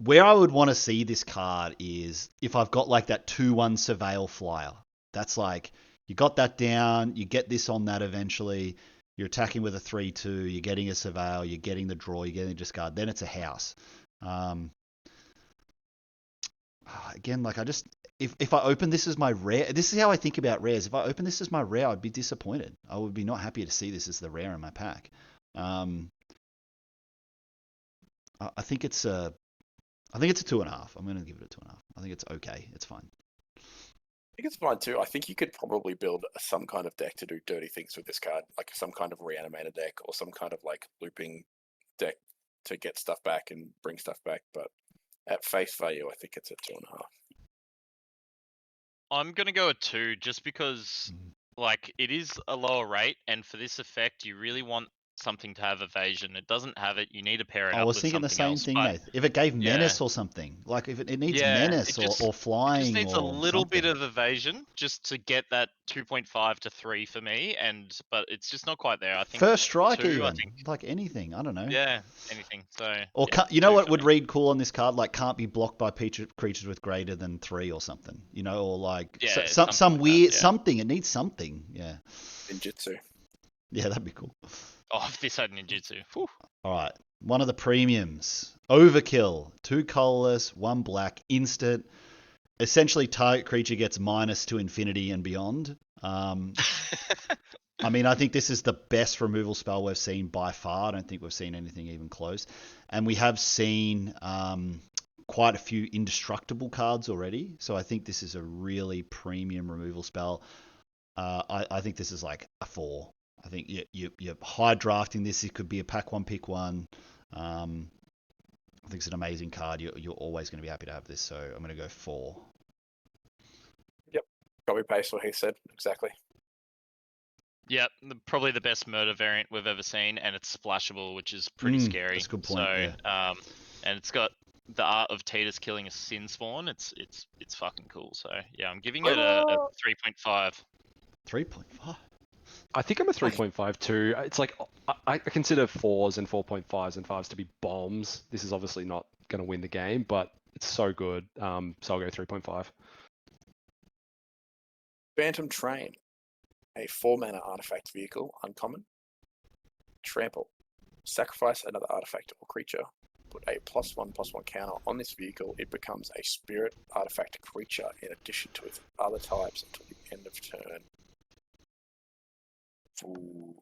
where I would want to see this card is if I've got like that 2/1 surveil flyer. That's like you got that down, you get this on that eventually. You're attacking with a 3/2, you're getting a surveil, you're getting the draw, you're getting the discard. Then it's a house. again, like if I open this as my rare, this is how I think about rares. If I open this as my rare, I'd be disappointed. I would be not happy to see this as the rare in my pack. I think it's a 2.5. I'm going to give it a 2.5. I think it's okay. It's fine. I think it's fine too. I think you could probably build some kind of deck to do dirty things with this card, like some kind of reanimator deck or some kind of like looping deck to get stuff back and bring stuff back. But at face value, I think it's a 2.5. I'm gonna go a 2 just because like it is a lower rate, and for this effect, you really want something to have evasion. It doesn't have it. You need to pair it I up was with thinking the something same else. thing, But Nath. If it gave yeah. menace or something, like if it needs Yeah, menace it just or flying just needs a or little bit something. of evasion just to get that 2.5 to 3 for me, but it's just not quite there. I think First strike 2. I even, think like anything. I don't know. yeah, anything. So Or yeah, you know 2 what for would me. read cool on this card? Like can't be blocked by creatures with greater than 3 or something. You know, or like Yeah, some something like that, weird yeah. something. It needs something. Yeah. Ninjutsu. Yeah, that'd be cool. Oh, if this had ninjutsu. Whew. All right, one of the premiums. Overkill. 2 colorless, 1 black, instant. Essentially, target creature gets minus to infinity and beyond. I mean, I think this is the best removal spell we've seen by far. I don't think we've seen anything even close. And we have seen quite a few indestructible cards already. So I think this is a really premium removal spell. I think this is like a 4. I think you're high drafting this. It could be a pack 1, pick 1. I think it's an amazing card. You're always going to be happy to have this. So I'm going to go 4. Copy paste what he said exactly. Yeah, probably the best murder variant we've ever seen, and it's splashable, which is pretty scary. That's a good point. So, Yeah. and it's got the art of Tidus killing a sin spawn. It's fucking cool. So yeah, I'm giving it a 3.5. 3.5. I think I'm a 3.5 too. It's like I consider 4s and 4.5s and 5s to be bombs. This is obviously not going to win the game, but it's so good. So I'll go 3.5. Phantom Train, a 4-mana artifact vehicle, uncommon. Trample. Sacrifice another artifact or creature. Put a +1/+1 counter on this vehicle. It becomes a spirit artifact creature in addition to its other types until the end of turn. Ooh.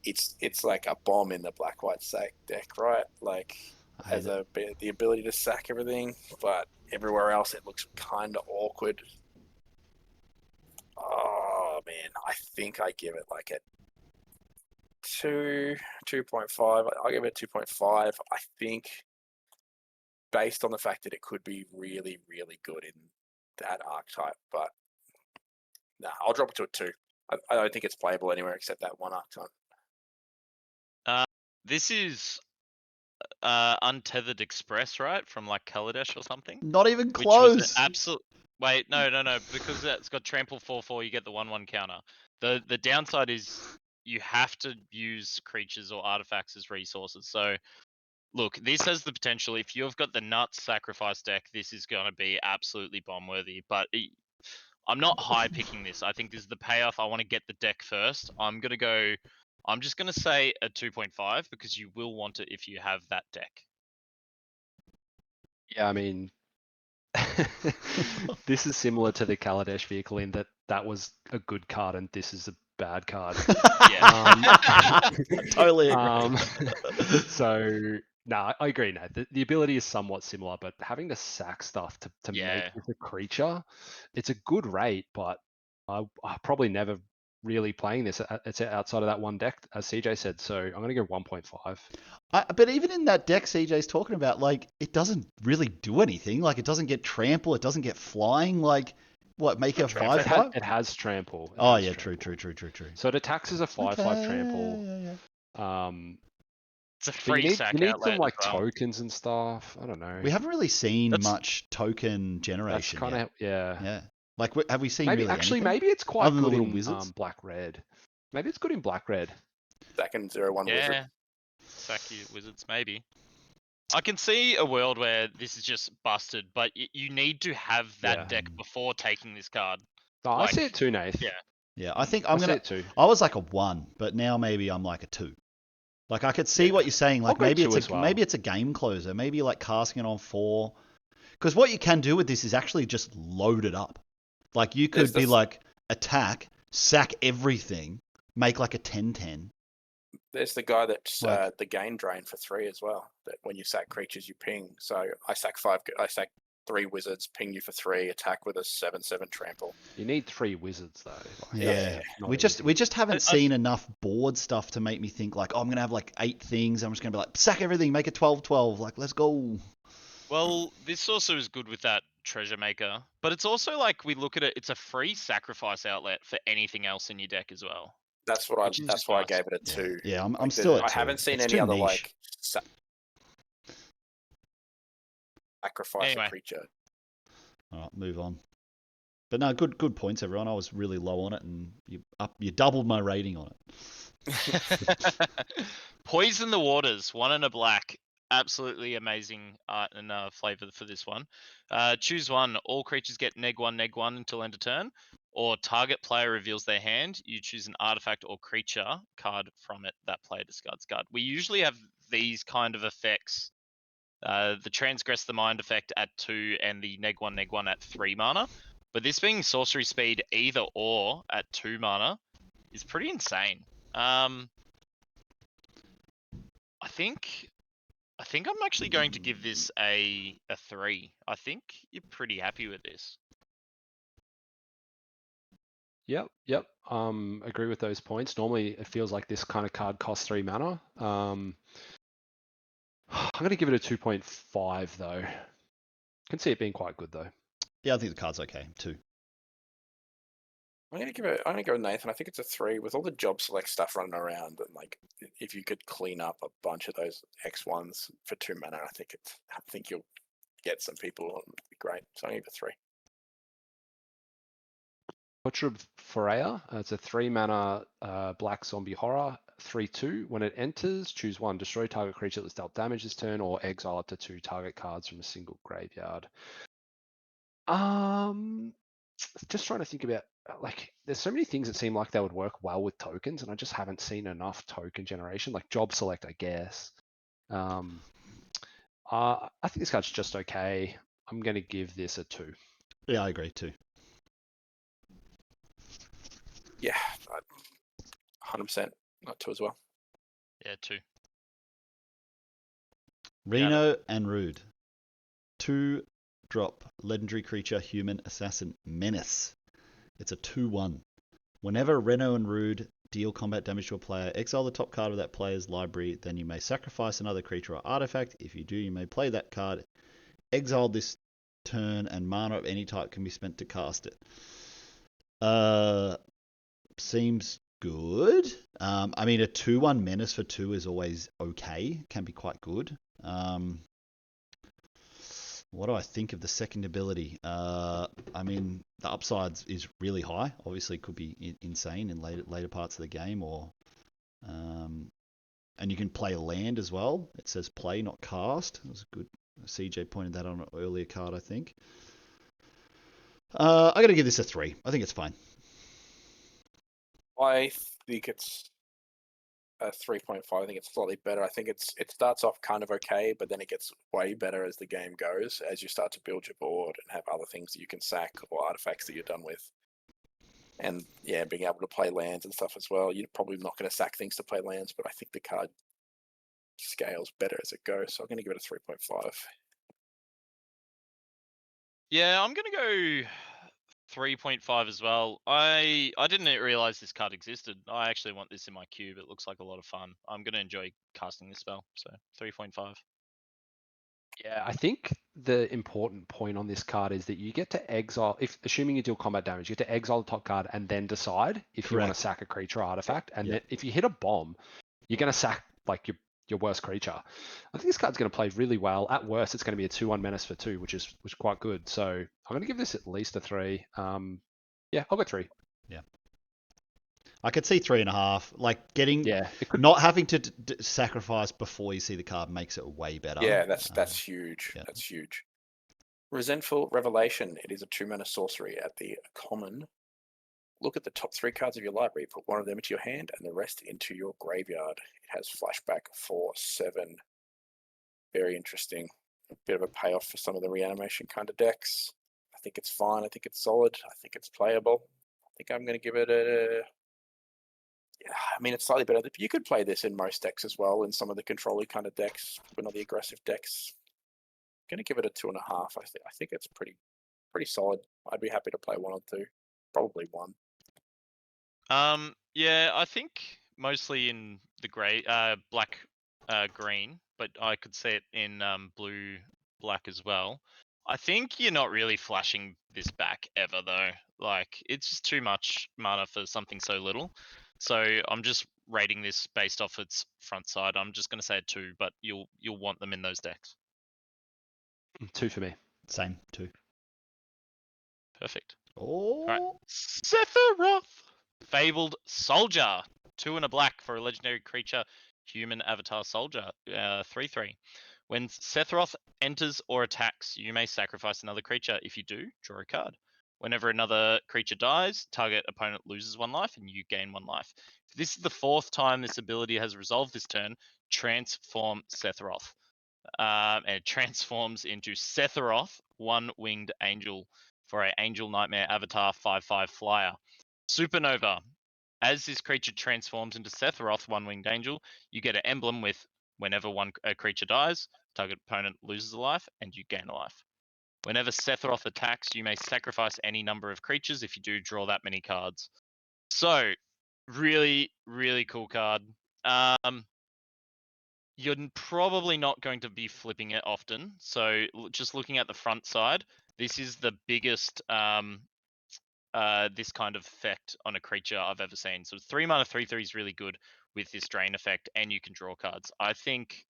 It's like a bomb in the black-white sack deck, right? Like has the ability to sack everything, but everywhere else it looks kind of awkward. Oh man, I think I give it like a 2.5. I'll give it 2.5. I think based on the fact that it could be really, really good in that archetype, but nah, I'll drop it to a 2. I don't think it's playable anywhere except that one archetype. This is Untethered Express, right? From like Kaladesh or something. Not even Which was close. an absolute. Wait, no, because it's got trample 4/4. You get the 1/1 counter. The downside is you have to use creatures or artifacts as resources. So, look, this has the potential. If you've got the nuts sacrifice deck, this is going to be absolutely bomb worthy. But I'm not high picking this. I think this is the payoff. I want to get the deck first. I'm just going to say a 2.5 because you will want it if you have that deck. Yeah, I mean, this is similar to the Kaladesh vehicle in that was a good card and this is a bad card. Yeah. Totally agree. So, I agree. No, the ability is somewhat similar, but having to sack stuff to Yeah. make this a creature, it's a good rate, but I probably never really playing this. It's outside of that one deck, as CJ said. So I'm going to go 1.5. But even in that deck CJ's talking about, like, it doesn't really do anything. Like, it doesn't get trample. It doesn't get flying. Like, what, make a 5/5? It has trample. Oh, yeah, true. So it attacks as a 5/5 trample. Yeah. It's a But free sack you need outlet some like as well. tokens and stuff. I don't know. We haven't really seen That's- much token That's generation kind yet. of Yeah. Like, have we seen maybe really anything? maybe it's quite Other than the good little in wizards? black red. Maybe it's good in black red. Second 0/1 wizard. Yeah. Sacky Wizards, maybe. I can see a world where this is just busted, but you need to have that Yeah. deck before taking this card. No, I see Like, it too, Nath. yeah. Yeah, I think I see it too. I was like a 1, but now maybe I'm like a 2. Like I could see what you're saying. Like go maybe 2 as well. maybe it's a game closer. Maybe like casting it on 4. Because what you can do with this is actually just load it up. Like you There's could be this- like attack, sack everything, make like a 10-10. There's the guy that's Like- the gain drain for 3 as well. That when you sack creatures, you ping. So I sack 3 wizards, ping you for 3, attack with a 7/7 trample. You need 3 wizards though. Like, Yeah. that's not We just easy. haven't I- seen enough board stuff to make me think like, oh, I'm gonna have like 8 things. I'm just gonna be like, sack everything, make it 12-12. Like, let's go. Well, this also is good with that treasure maker, but it's also like we look at it. It's a free sacrifice outlet for anything else in your deck as well. That's Which is that's why I nice. gave it a 2. Yeah, I'm Like, still at I 2. haven't seen It's any too other niche. like sacrifice Anyway. a creature. All right, move on. But no, good points, everyone. I was really low on it, and you doubled my rating on it. Poison the Waters, 1 and a black. Absolutely amazing art and flavor for this one. Choose one. All creatures get -1/-1 until end of turn, or target player reveals their hand. You choose an artifact or creature card from it that player discards card. We usually have these kind of effects. The Transgress the Mind effect at 2 and the -1/-1 at 3 mana. But this being sorcery speed either or at 2 mana is pretty insane. I think I'm actually going to give this a 3. I think you're pretty happy with this. Yep. Agree with those points. Normally, it feels like this kind of card costs 3 mana. I'm going to give it a 2.5 though. Can see it being quite good though. Yeah, I think the card's okay too. I'm gonna go with Nathan. I think it's a 3 with all the job select stuff running around, and like if you could clean up a bunch of those X1s for 2 mana, I think you'll get some people and it'd be great. So I give it a 3. Portrait of Freya. It's a 3 mana black zombie horror. 3/2. When it enters, choose 1. Destroy target creature that's dealt damage this turn, or exile up to 2 target cards from a single graveyard. Just trying to think about like there's so many things that seem like they would work well with tokens, and I just haven't seen enough token generation. Like job select, I guess. I think this card's just okay. I'm going to give this a 2. Yeah, I agree too. Yeah, 100%. Not 2 as well. Yeah, 2. Reno and Rude. 2-drop legendary creature human assassin menace. It's a 2/1. Whenever Reno and Rude deal combat damage to a player, exile the top card of that player's library, then you may sacrifice another creature or artifact. If you do, you may play that card. Exile this turn, and mana of any type can be spent to cast it. Seems good. I mean, a 2/1 menace for 2 is always okay. Can be quite good. What do I think of the second ability? I mean, the upsides is really high. Obviously, could be insane in later parts of the game, or and you can play land as well. It says play, not cast. It was good. CJ pointed that on an earlier card, I think. I got to give this a 3. I think it's fine. I think it's a 3.5. I think it's slightly better. I think it starts off kind of okay, but then it gets way better as the game goes, as you start to build your board and have other things that you can sack or artifacts that you're done with. And yeah, being able to play lands and stuff as well. You're probably not going to sack things to play lands, but I think the card scales better as it goes. So I'm going to give it a 3.5. Yeah, I'm gonna go 3.5 as well. I didn't realize this card existed. I actually want this in my cube. It looks like a lot of fun. I'm gonna enjoy casting this spell. So 3.5. Yeah, I think the important point on this card is that you get to exile, if assuming you deal combat damage, you get to exile the top card and then decide if you want Correct. to sack a creature or artifact. And Yeah. then if you hit a bomb, you're going to sack like your worst creature. I think this card's going to play really well. At worst, it's going to be a 2/1 menace for 2, which is quite good. So I'm going to give this at least a 3. Yeah, I'll go 3. I could see 3.5. Like getting Yeah, it could. not having to sacrifice before you see the card makes it way better. Yeah, that's huge. yeah. That's huge. Resentful Revelation. It is a 2 mana sorcery at the common. look at the top 3 cards of your library, put one of them into your hand and the rest into your graveyard. It has flashback for 7. Very interesting. A bit of a payoff for some of the reanimation kind of decks. I think it's fine. I think it's solid. I think it's playable. I think I'm going to give it a... Yeah, I mean, it's slightly better. You could play this in most decks as well, in some of the control-y kind of decks, but not the aggressive decks. I'm going to give it a 2.5. I think it's pretty solid. I'd be happy to play 1 or 2. Probably 1. Yeah, I think mostly in the black, green, but I could see it in blue, black as well. I think you're not really flashing this back ever though. Like it's just too much mana for something so little. So I'm just rating this based off its front side. I'm just going to say a 2, but you'll want them in those decks. 2 for me. Same, 2. Perfect. Oh. Right. Sephiroth, Fabled Soldier, 2 and a black for a legendary creature, human avatar soldier, 3/3. When Sephiroth enters or attacks, you may sacrifice another creature. If you do, draw a card. Whenever another creature dies, target opponent loses 1 life and you gain 1 life. If this is the 4th time this ability has resolved this turn, transform Sephiroth. And it transforms into Sephiroth, 1-winged angel, for an Angel Nightmare Avatar 5/5 flyer. Supernova. As this creature transforms into Sephiroth, 1-winged angel, you get an emblem with whenever a creature dies, target opponent loses a life and you gain a life. Whenever Sephiroth attacks, you may sacrifice any number of creatures. If you do, draw that many cards. So, really, really cool card. You're probably not going to be flipping it often. So just looking at the front side, this is the biggest this kind of effect on a creature I've ever seen. So 3 mana 3/3 is really good with this drain effect, and you can draw cards. I think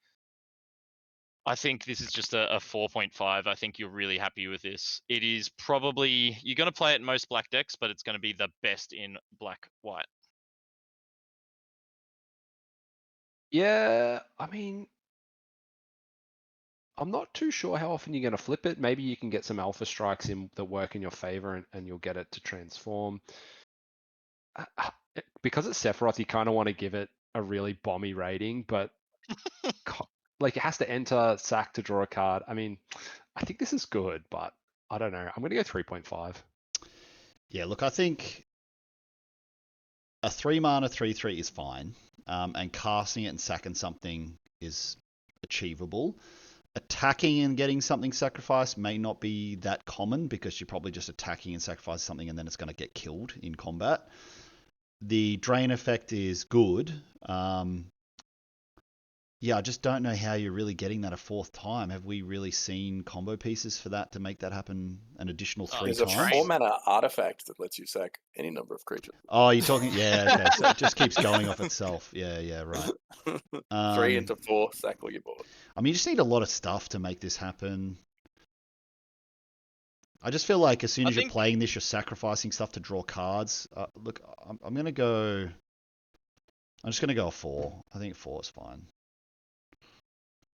this is just a 4.5. I think you're really happy with this. It is probably, you're going to play it in most black decks, but it's going to be the best in black-white. Yeah, I mean, I'm not too sure how often you're going to flip it. Maybe you can get some alpha strikes in that work in your favor and you'll get it to transform. Because it's Sephiroth, you kind of want to give it a really bomby rating, but like it has to enter, sack to draw a card. I mean, I think this is good, but I don't know. I'm going to go 3.5. Yeah, look, I think a 3 mana 3/3 is fine, and casting it and sacking something is achievable. Attacking and getting something sacrificed may not be that common because you're probably just attacking and sacrificing something and then it's going to get killed in combat. The drain effect is good. Yeah, I just don't know how you're really getting that a 4th time. Have we really seen combo pieces for that to make that happen an additional 3 There's times? a 4 mana artifact that lets you sack any number of creatures. Oh, you're talking... Yeah, okay. So it just keeps going off itself. Yeah, right. 3 into 4, sack all your board. I mean, you just need a lot of stuff to make this happen. I just feel like as soon as you're playing this, you're sacrificing stuff to draw cards. Look, I'm going to go... I'm just going to go a 4. I think 4 is fine.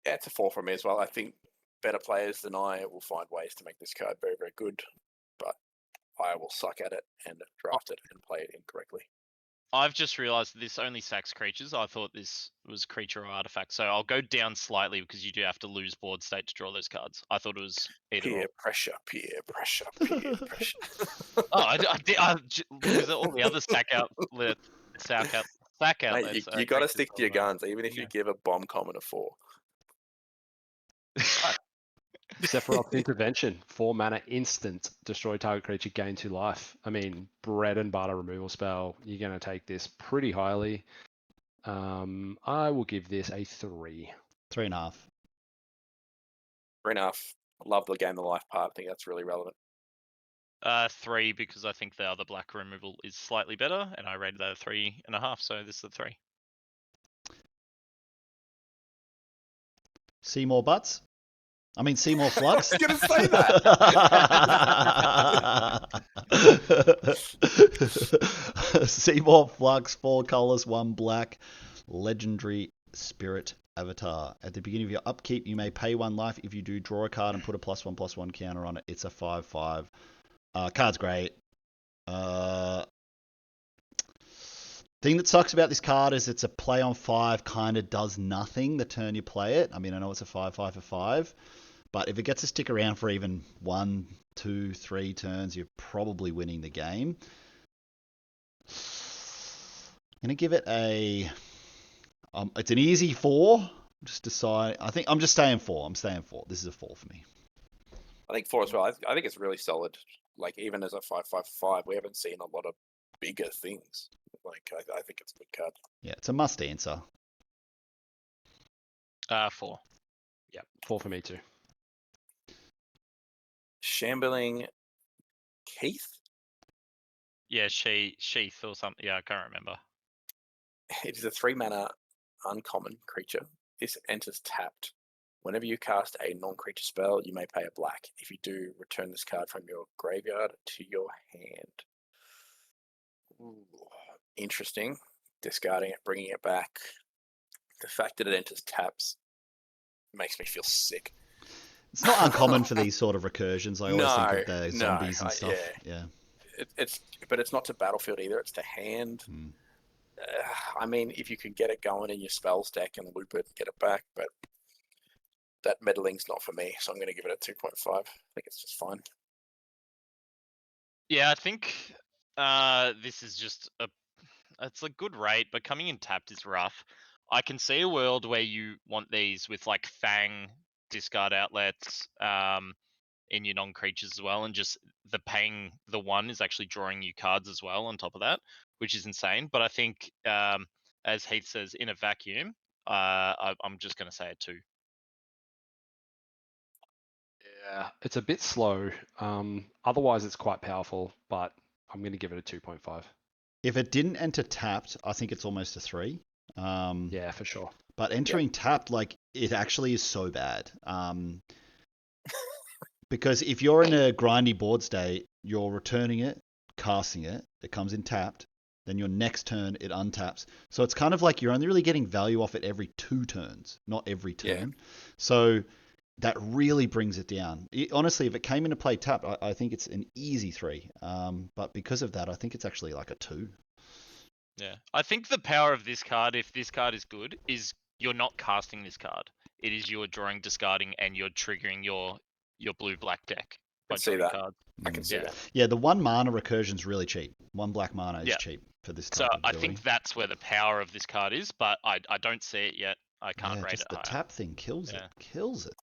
Yeah, it's a 4 for me as well. I think better players than I will find ways to make this card very, very good, but I will suck at it and draft it and play it incorrectly. I've just realized this only sacks creatures. I thought this was creature or artifact. So I'll go down slightly because you do have to lose board state to draw those cards. I thought it was either Peer or. pressure. Oh, because all the other sack out. Mate, you got to stick to your guns, even if you give a bomb common a 4. Sephiroth Intervention, 4 mana instant, destroy target creature, gain 2 life. I mean, bread and butter removal spell. You're going to take this pretty highly. I will give this a 3. 3.5. 3.5. Love the game of life part. I think that's really relevant. 3 because I think the other black removal is slightly better, and I rated that a 3.5. So this is a 3. See more butts? I mean, see more flux? I was going to say that. Seymour Flux, 4 colors, 1 black, legendary spirit avatar. At the beginning of your upkeep, you may pay 1 life. If you do, draw a card and put a +1/+1 counter on it. It's a 5/5. Card's great. Thing that sucks about this card is it's a play on 5, kind of does nothing the turn you play it. I mean, I know it's a 5/5 for 5, but if it gets to stick around for even 1, 2, 3 turns, you're probably winning the game. I'm gonna give it a. It's an easy 4. Just decide. I think I'm just staying 4. I'm staying 4. This is a 4 for me. I think 4 as well. I think it's really solid. Like even as a 5/5/5, we haven't seen a lot of bigger things. Like I think it's a good card. Yeah, it's a must answer. 4. Yeah, 4 for me too. Shambling Keith. Yeah, sheath or something. Yeah, I can't remember. It is a 3-mana uncommon creature. This enters tapped. Whenever you cast a non-creature spell, you may pay a black. If you do, return this card from your graveyard to your hand. Ooh, interesting. Discarding it, bringing it back. The fact that it enters taps makes me feel sick. It's not uncommon for these sort of recursions. I always think of No, the no, zombies and stuff. Yeah. But it's not to battlefield either. It's to hand. Hmm. I mean, if you can get it going in your spells deck and loop it and get it back, but that meddling's not for me, so I'm going to give it a 2.5. I think it's just fine. Yeah, I think this is just it's a good rate, but coming in tapped is rough. I can see a world where you want these with like Fang discard outlets in your non-creatures as well, and just the paying the 1 is actually drawing you cards as well on top of that, which is insane. But I think as Heath says, in a vacuum, I'm just going to say a 2. Yeah, it's a bit slow. Otherwise, it's quite powerful, but I'm going to give it a 2.5. If it didn't enter tapped, I think it's almost a 3. Yeah, for sure. But entering tapped, like, it actually is so bad. Because if you're in a grindy board state, you're returning it, casting it, it comes in tapped, then your next turn it untaps. So it's kind of like you're only really getting value off it every 2 turns, not every turn. Yeah. So that really brings it down. Honestly, if it came into play tapped, I think it's an easy 3. But because of that, I think it's actually like a 2. Yeah, I think the power of this card, if this card is good, is you're not casting this card. It is you're drawing, discarding, and you're triggering your blue-black deck by can see drawing that. cards. I can see Yeah. that. Yeah, the 1 mana recursion's really cheap. 1 black mana is Yeah. cheap for this So type of I ability. think that's where the power of this card is, but I don't see it yet. I can't Yeah, rate just it the higher. tap thing kills Yeah. it. Kills it.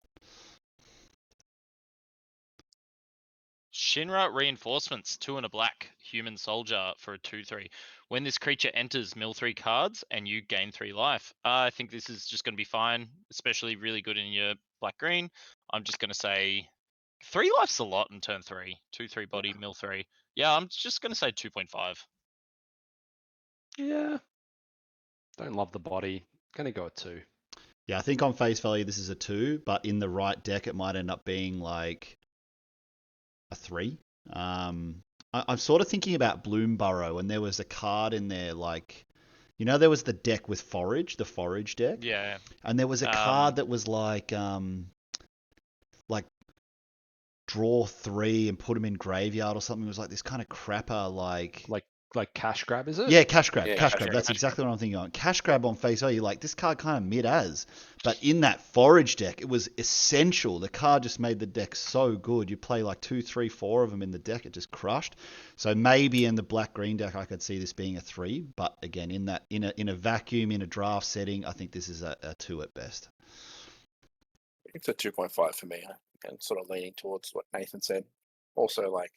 Shinra Reinforcements, 2 and a black, human soldier for a 2/3. When this creature enters, mill 3 cards and you gain 3 life. I think this is just going to be fine, especially really good in your black-green. I'm just going to say 3 life's a lot in turn 3. 2/3 body, mill 3. Yeah, I'm just going to say 2.5. Yeah. Don't love the body. Going to go at 2. Yeah, I think on face value this is a 2, but in the right deck it might end up being like a 3. I'm sort of thinking about Bloomburrow, and there was a card in there like, there was the deck with Forage, the Forage deck, Yeah. and there was a card that was like draw 3 and put them in graveyard or something. It was like this kind of crapper Like cash grab, is it? Yeah, cash grab. Yeah, cash cash grab. grab, That's cash exactly what I'm thinking on. Cash grab on face value, like this card kind of mid-as. But in that Forage deck, it was essential. The card just made the deck so good. You play like 2, 3, 4 of them in the deck, it just crushed. So maybe in the black-green deck, I could see this being a 3. But again, in a vacuum, in a draft setting, I think this is a 2 at best. It's a 2.5 for me. And sort of leaning towards what Nathan said. Also, like,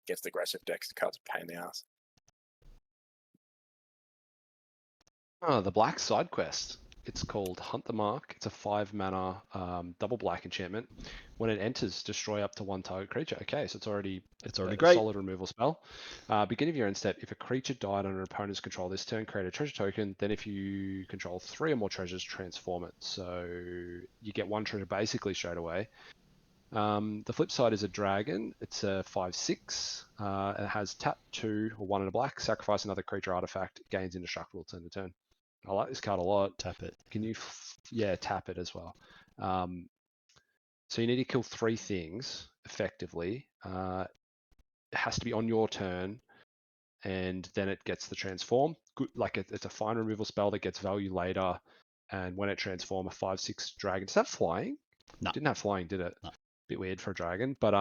against aggressive decks, the card's a pain in the ass. Oh, the black side quest. It's called Hunt the Mark. It's a 5 mana double black enchantment. When it enters, destroy up to 1 target creature. Okay, so it's already a great. solid removal spell. Beginning of your end step, if a creature died under an opponent's control this turn, create a treasure token. Then if you control 3 or more treasures, transform it. So you get 1 treasure basically straight away. The flip side is a dragon. It's a 5/6. It has tap 2 or 1 and a black. Sacrifice another creature artifact. Gains indestructible turn to turn. I like this card a lot. Tap it. Can you, tap it as well. So you need to kill 3 things effectively. It has to be on your turn, and then it gets the transform. Good, like it's a fine removal spell that gets value later, and when it transforms, a 5/6 dragon. Does that have flying? No. Didn't have flying, did it? No. Bit weird for a dragon, but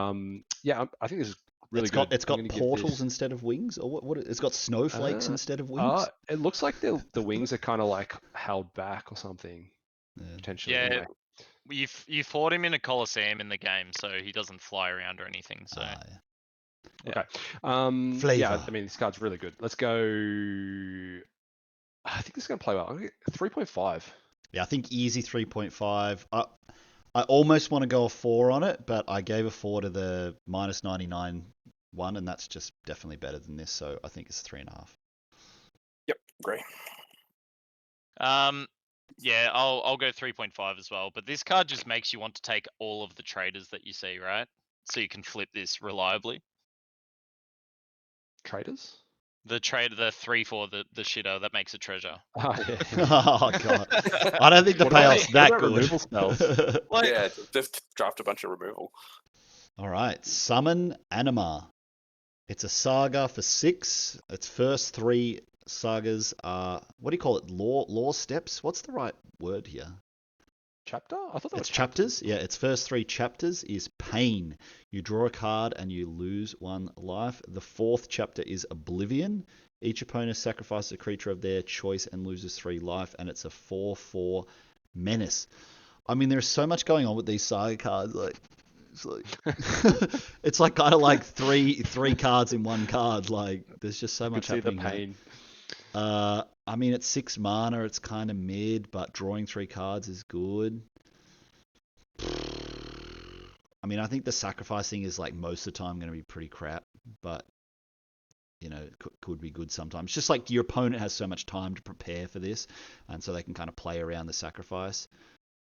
yeah, I think this is really It's good. got I'm gonna give portals this- instead of wings, or what? It's got snowflakes instead of wings. It looks like the wings are kind of like held back or something Yeah. potentially. Yeah, Anyway. you fought him in a Colosseum in the game, so he doesn't fly around or anything. So Ah, yeah. Okay. Yeah, Flavor. I mean, this card's really good. Let's go. I think this is going to play well. I'm gonna get 3.5. Yeah, I think easy 3.5. I almost want to go a 4 on it, but I gave a 4 to the -99 one, and that's just definitely better than this. So I think it's 3.5. Yep, agree. yeah, I'll go 3.5 as well. But this card just makes you want to take all of the traders that you see, right? So you can flip this reliably. Traders? The trader, the 3/4, the shitter that makes a treasure. Oh, yeah. Oh god, I don't think the What about- payoff's that what about good. removal spells? Like, Yeah, just draft a bunch of removal. All right, Summon Anima. It's a saga for 6. Its first 3 sagas are, what do you call it? Lore steps? What's the right word here? Chapter? I thought that It's was chapters. Yeah, its first 3 chapters is Pain. You draw a card and you lose 1 life. The 4th chapter is Oblivion. Each opponent sacrifices a creature of their choice and loses 3 life, and it's a 4/4 menace. I mean, there's so much going on with these saga cards. It's like kind of like three cards in one card. Like, there's just so I could much see the happening. pain. I mean, it's 6 mana. It's kind of mid, but drawing 3 cards is good. I mean, I think the sacrificing is like most of the time going to be pretty crap, but you know, could be good sometimes. Just like your opponent has so much time to prepare for this, and so they can kind of play around the sacrifice.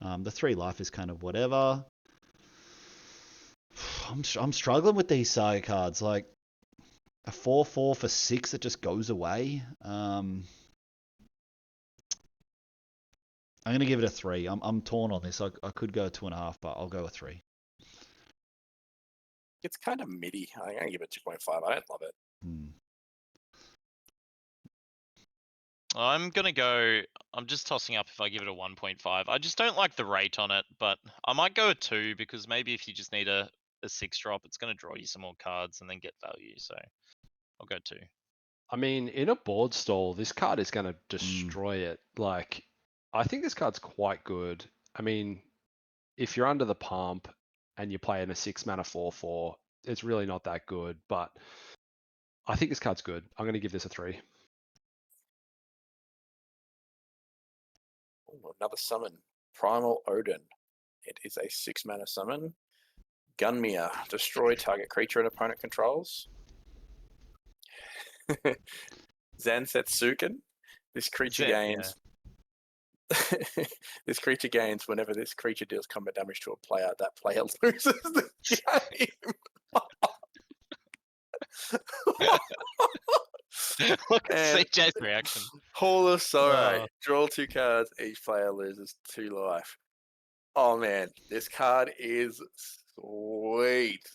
The 3 life is kind of whatever. I'm struggling with these saga cards. Like a 4/4 for 6 that just goes away. I'm gonna give it a 3. I'm torn on this. I could go a 2.5, but I'll go a 3. It's kind of midi. I'm gonna give it 2.5. I don't love it. I'm gonna go. I'm just tossing up if I give it a 1.5. I just don't like the rate on it, but I might go a 2 because maybe if you just need a 6 drop, it's gonna draw you some more cards and then get value. So I'll go 2. I mean, in a board stall, this card is going to destroy it. Like, I think this card's quite good. I mean, if you're under the pump and you're playing a 6 mana 4/4, it's really not that good. But I think this card's good. I'm going to give this a 3. Ooh, another summon. Primal Odin. It is a 6 mana summon. Gunmere. Destroy target creature an opponent controls. Zansetsuken. This creature gains. This creature gains whenever this creature deals combat damage to a player. That player loses the game. Look at And- CJ's reaction. Hall of Sorrow. Oh. Draw 2 cards. Each player loses 2 life. Oh man, this card is sweet.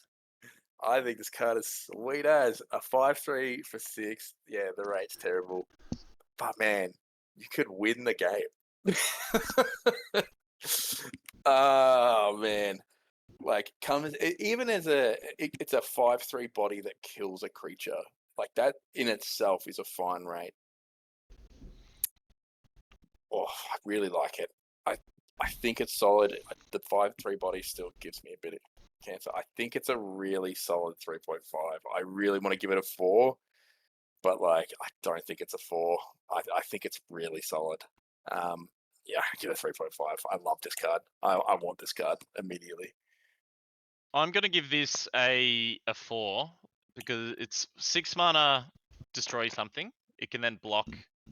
I think this card is sweet as a 5/3 for 6. Yeah, the rate's terrible, but man, you could win the game. Oh man, like even as it's a 5/3 body that kills a creature. Like that in itself is a fine rate. Oh, I really like it. I think it's solid. The 5/3 body still gives me a bit of cancer. I think it's a really solid 3.5. I really want to give it a 4, but like I don't think it's a 4. I think it's really solid. Yeah, I give it a 3.5. I love this card. I want this card immediately. I'm gonna give this a 4 because it's 6 mana, destroy something. It can then block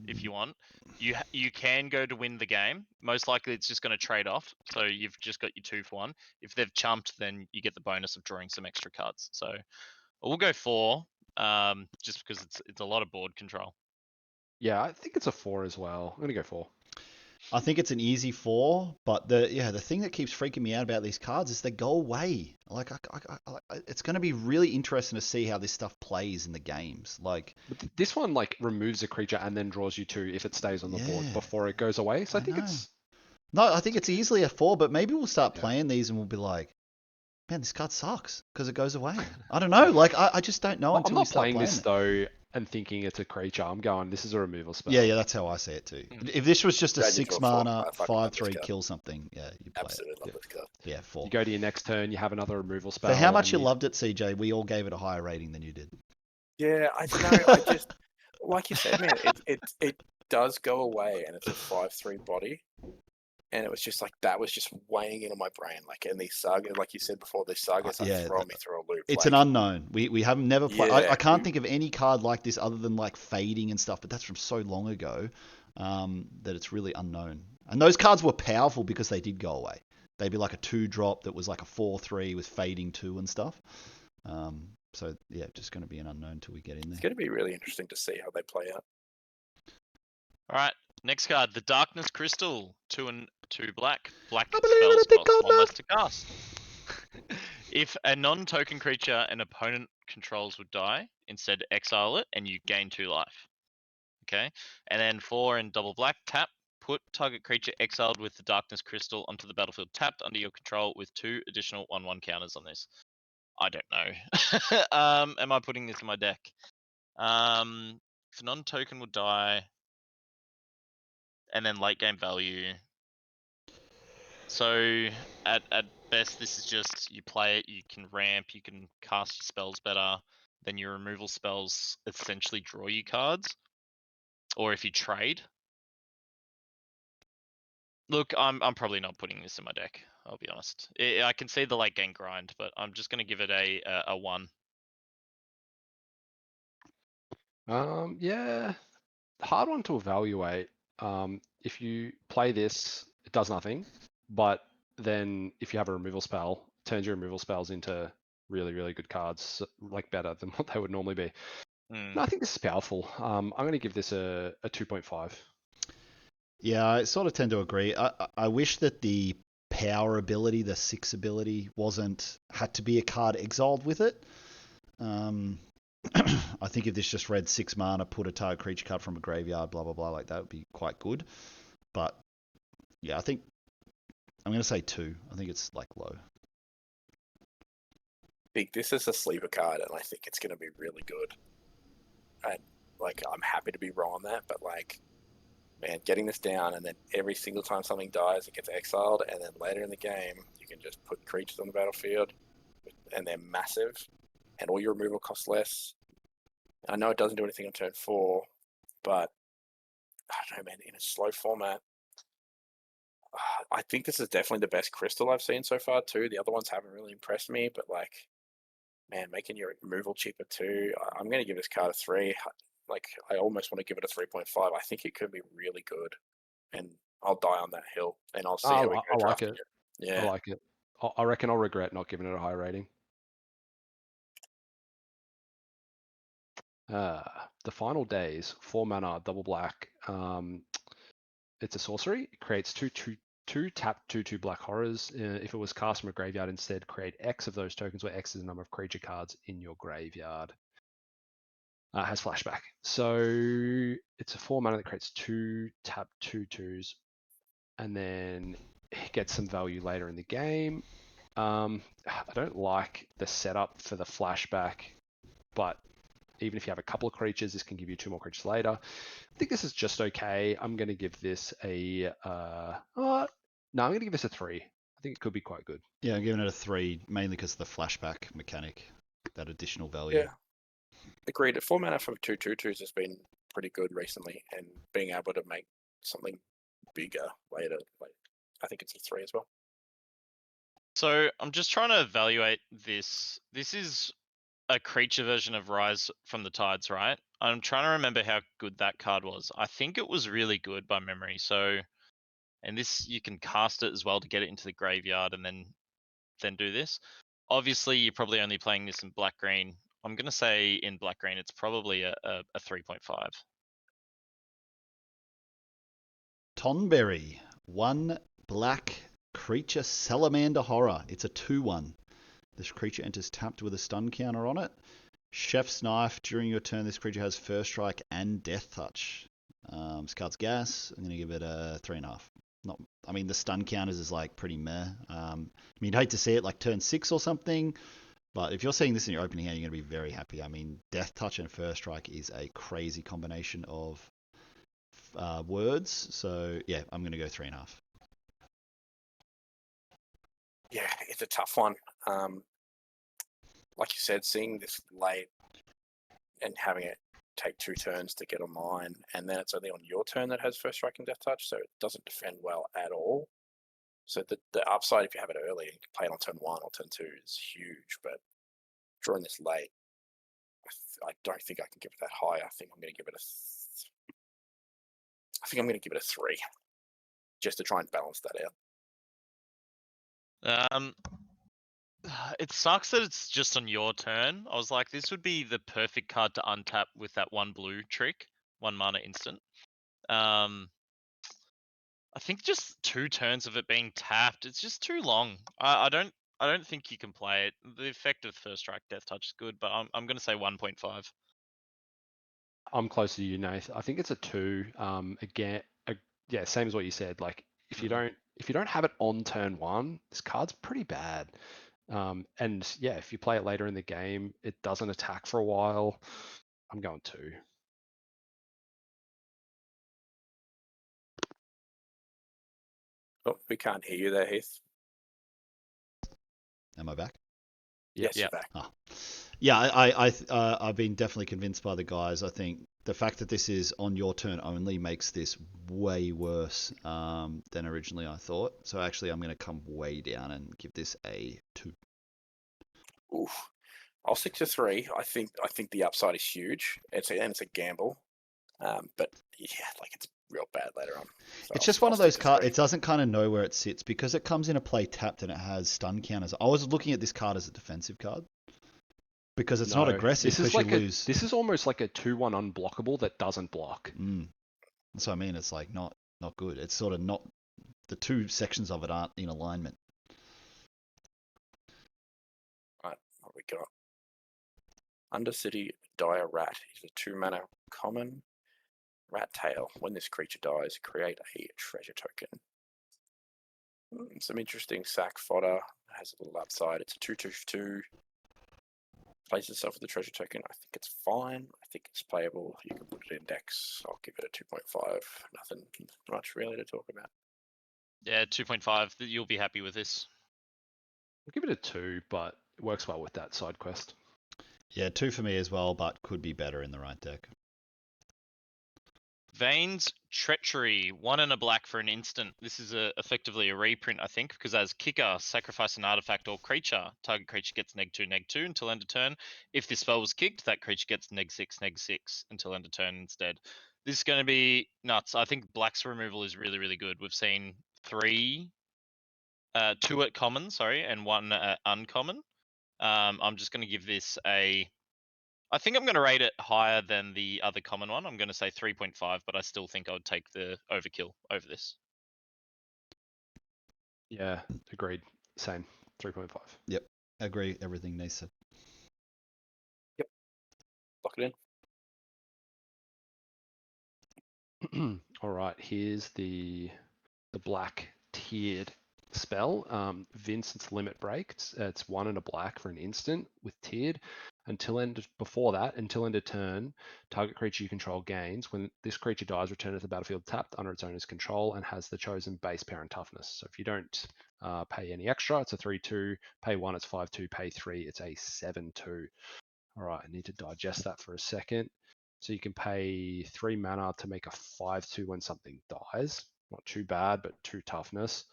if you want. You can go to win the game. Most likely, it's just going to trade off. So you've just got your 2 for 1. If they've chumped, then you get the bonus of drawing some extra cards. So we'll go 4, just because it's a lot of board control. Yeah, I think it's a 4 as well. I'm going to go 4. I think it's an easy 4, but the thing that keeps freaking me out about these cards is they go away. Like it's going to be really interesting to see how this stuff plays in the games. Like, But this one like removes a creature and then draws you 2 if it stays on the board Yeah. before it goes away. So I I think know. it's no, I think it's easily a 4, but maybe we'll start Yeah. playing these and we'll be like, man, this card sucks because it goes away. I don't know. Like, I just don't know I'm until we not start playing playing this it. though and thinking it's a creature. I'm going, this is a removal spell. Yeah, that's how I see it too. If this was just a Dragon 6 to a 4. mana, I fucking love 5/3 this card. kill something, yeah, you play Absolutely love this card. it. Yeah, 4. You go to your next turn, you have another removal spell. For how much and you loved it, CJ, we all gave it a higher rating than you did. Yeah, I don't know. I just like you said, man. It does go away, and it's a 5/3 body, and it was just like that was just weighing in on my brain. Like, and these sagas, like you said before, these sagas are yeah, throwing me through a loop. It's like, an unknown. We have never played. Yeah, I can't we- think of any card like this other than like fading and stuff, but that's from so long ago that it's really unknown. And those cards were powerful because they did go away. They'd be like a 2-drop that was like a 4/3 with fading 2 and stuff. So yeah, just going to be an unknown till we get in It's there. going to be really interesting to see how they play out. All right, next card, the Darkness Crystal, 2 and 2 black. Black I believe in a spells big cost god 1 now. less to cast. If a non-token creature an opponent controls would die, instead exile it and you gain 2 life. Okay, and then 4 and double black, tap. Put target creature exiled with the Darkness Crystal onto the battlefield tapped under your control with 2 additional 1/1 counters on this. I don't know. Am I putting this in my deck? If a non-token would die, and then late game value. So at best, this is just you play it, you can ramp, you can cast your spells better. Then your removal spells essentially draw you cards, or if you trade. Look, I'm probably not putting this in my deck. I'll be honest. I can see the late game grind, but I'm just gonna give it a 1. Yeah, hard one to evaluate. If you play this, it does nothing, but then if you have a removal spell, it turns your removal spells into really, really good cards, like better than what they would normally be. No, I think this is powerful. I'm going to give this a 2.5. Yeah, I sort of tend to agree. I wish that the power ability, the 6 ability, had to be a card exiled with it. I think if this just read 6 mana, put a target creature card from a graveyard, blah blah blah, like that would be quite good. But yeah, I think I'm going to say 2. I think it's like low. Big, this is a sleeper card, and I think it's going to be really good. And like, I'm happy to be wrong on that, but like, man, getting this down, and then every single time something dies, it gets exiled, and then later in the game, you can just put creatures on the battlefield, and they're massive, and all your removal costs less. I know it doesn't do anything on turn 4, but I don't know, man. In a slow format, I think this is definitely the best crystal I've seen so far too. The other ones haven't really impressed me, but like, man, making your removal cheaper too. I'm going to give this card a 3. Like, I almost want to give it a 3.5. I think it could be really good, and I'll die on that hill, and I'll see how we go I like drafting it. it. Yeah, I like it. I reckon I'll regret not giving it a high rating. The Final Days, 4 mana, double black. It's a sorcery. It creates two tap 2/2 black horrors. If it was cast from a graveyard instead, create X of those tokens, where X is the number of creature cards in your graveyard. Has flashback. So it's a 4 mana that creates 2 tap 2/2s, and then it gets some value later in the game. I don't like the setup for the flashback, but even if you have a couple of creatures, this can give you 2 more creatures later. I think this is just okay. I'm going to give this a I'm going to give this a 3. I think it could be quite good. Yeah, I'm giving it a 3, mainly because of the flashback mechanic, that additional value. yeah. Agreed. 4 mana from 2/2/2s has been pretty good recently, and being able to make something bigger later, like, I think it's a 3 as well. So I'm just trying to evaluate this. This is a creature version of Rise from the Tides, right? I'm trying to remember how good that card was. I think it was really good by memory. So, and this you can cast it as well to get it into the graveyard and then do this. Obviously, you're probably only playing this in black green. I'm gonna say in black green, it's probably a 3.5. Tonberry. 1 black creature salamander horror. It's a 2/1. This creature enters tapped with a stun counter on it. Chef's Knife. During your turn, this creature has First Strike and Death Touch. This card's gas. I'm going to give it a 3.5. I mean, the stun counters is like pretty meh. I mean, you'd hate to see it like turn 6 or something, but if you're seeing this in your opening hand, you're going to be very happy. I mean, Death Touch and First Strike is a crazy combination of words. So yeah, I'm going to go 3.5. Yeah, it's a tough one. Like you said, seeing this late and having it take 2 turns to get on mine, and then it's only on your turn that has First Strike and Death Touch, so it doesn't defend well at all. So the upside, if you have it early and you can play it on turn 1 or turn 2, is huge. But drawing this late, I don't think I can give it that high. I think I'm going to give it a 3, just to try and balance that out. It sucks that it's just on your turn. I was like, this would be the perfect card to untap with that 1 blue trick, 1 mana instant. I think just 2 turns of it being tapped, it's just too long. I don't think you can play it. The effect of First Strike Death Touch is good, but I'm gonna say 1.5. I'm closer to you, Nath. I think it's a 2. Again, yeah, same as what you said. Like if you don't have it on turn 1, this card's pretty bad. And yeah, if you play it later in the game, it doesn't attack for a while. I'm going 2. Oh, we can't hear you there, Heath. Am I back? Yes, Yeah. you're back. Oh. Yeah, I've been definitely convinced by the guys. I think the fact that this is on your turn only makes this way worse than originally I thought. So actually, I'm going to come way down and give this a 2. Oof. I'll stick to 3. I think the upside is huge. It's a gamble, but yeah, like it's real bad later on. So It's just one of those cards. It doesn't kind of know where it sits because it comes in a play tapped and it has stun counters. I was looking at this card as a defensive card because it's not aggressive because you lose. This is almost like a 2/1 unblockable that doesn't block. That's what I mean. It's like not good. It's sort of not. The 2 sections of it aren't in alignment. Right, what we got? Undercity Dire Rat is a 2 mana common. Rat Tail. When this creature dies, create a treasure token. Some interesting sack fodder. Has a little upside. It's a 2/2/2. Plays itself with the treasure token. I think it's fine. I think it's playable. You can put it in decks. I'll give it a 2.5. Nothing much really to talk about. Yeah, 2.5. You'll be happy with this. I'll give it a 2, but it works well with that side quest. Yeah, 2 for me as well, but could be better in the right deck. Vane's Treachery, 1 and a black for an instant. This is effectively a reprint, I think, because as kicker, sacrifice an artifact or creature. Target creature gets -2/-2 until end of turn. If this spell was kicked, that creature gets -6/-6 until end of turn instead. This is going to be nuts. I think black's removal is really, really good. We've seen 2 at common, and 1 at uncommon. I'm just going to give this I think I'm going to rate it higher than the other common one. I'm going to say 3.5, but I still think I would take the overkill over this. Yeah, agreed. Same. 3.5. Yep, agree. Everything they said. Yep. Lock it in. All right, here's the black tiered spell. Vincent's Limit Break. It's 1 and a black for an instant with tiered. Until end of turn, target creature you control gains. When this creature dies, return it to the battlefield tapped under its owner's control and has the chosen base power and toughness. So if you don't pay any extra, it's a 3/2. Pay 1, it's 5/2. Pay 3, it's a 7/2. All right, I need to digest that for a second. So you can pay 3 mana to make a 5/2 when something dies. Not too bad, but 2 toughness.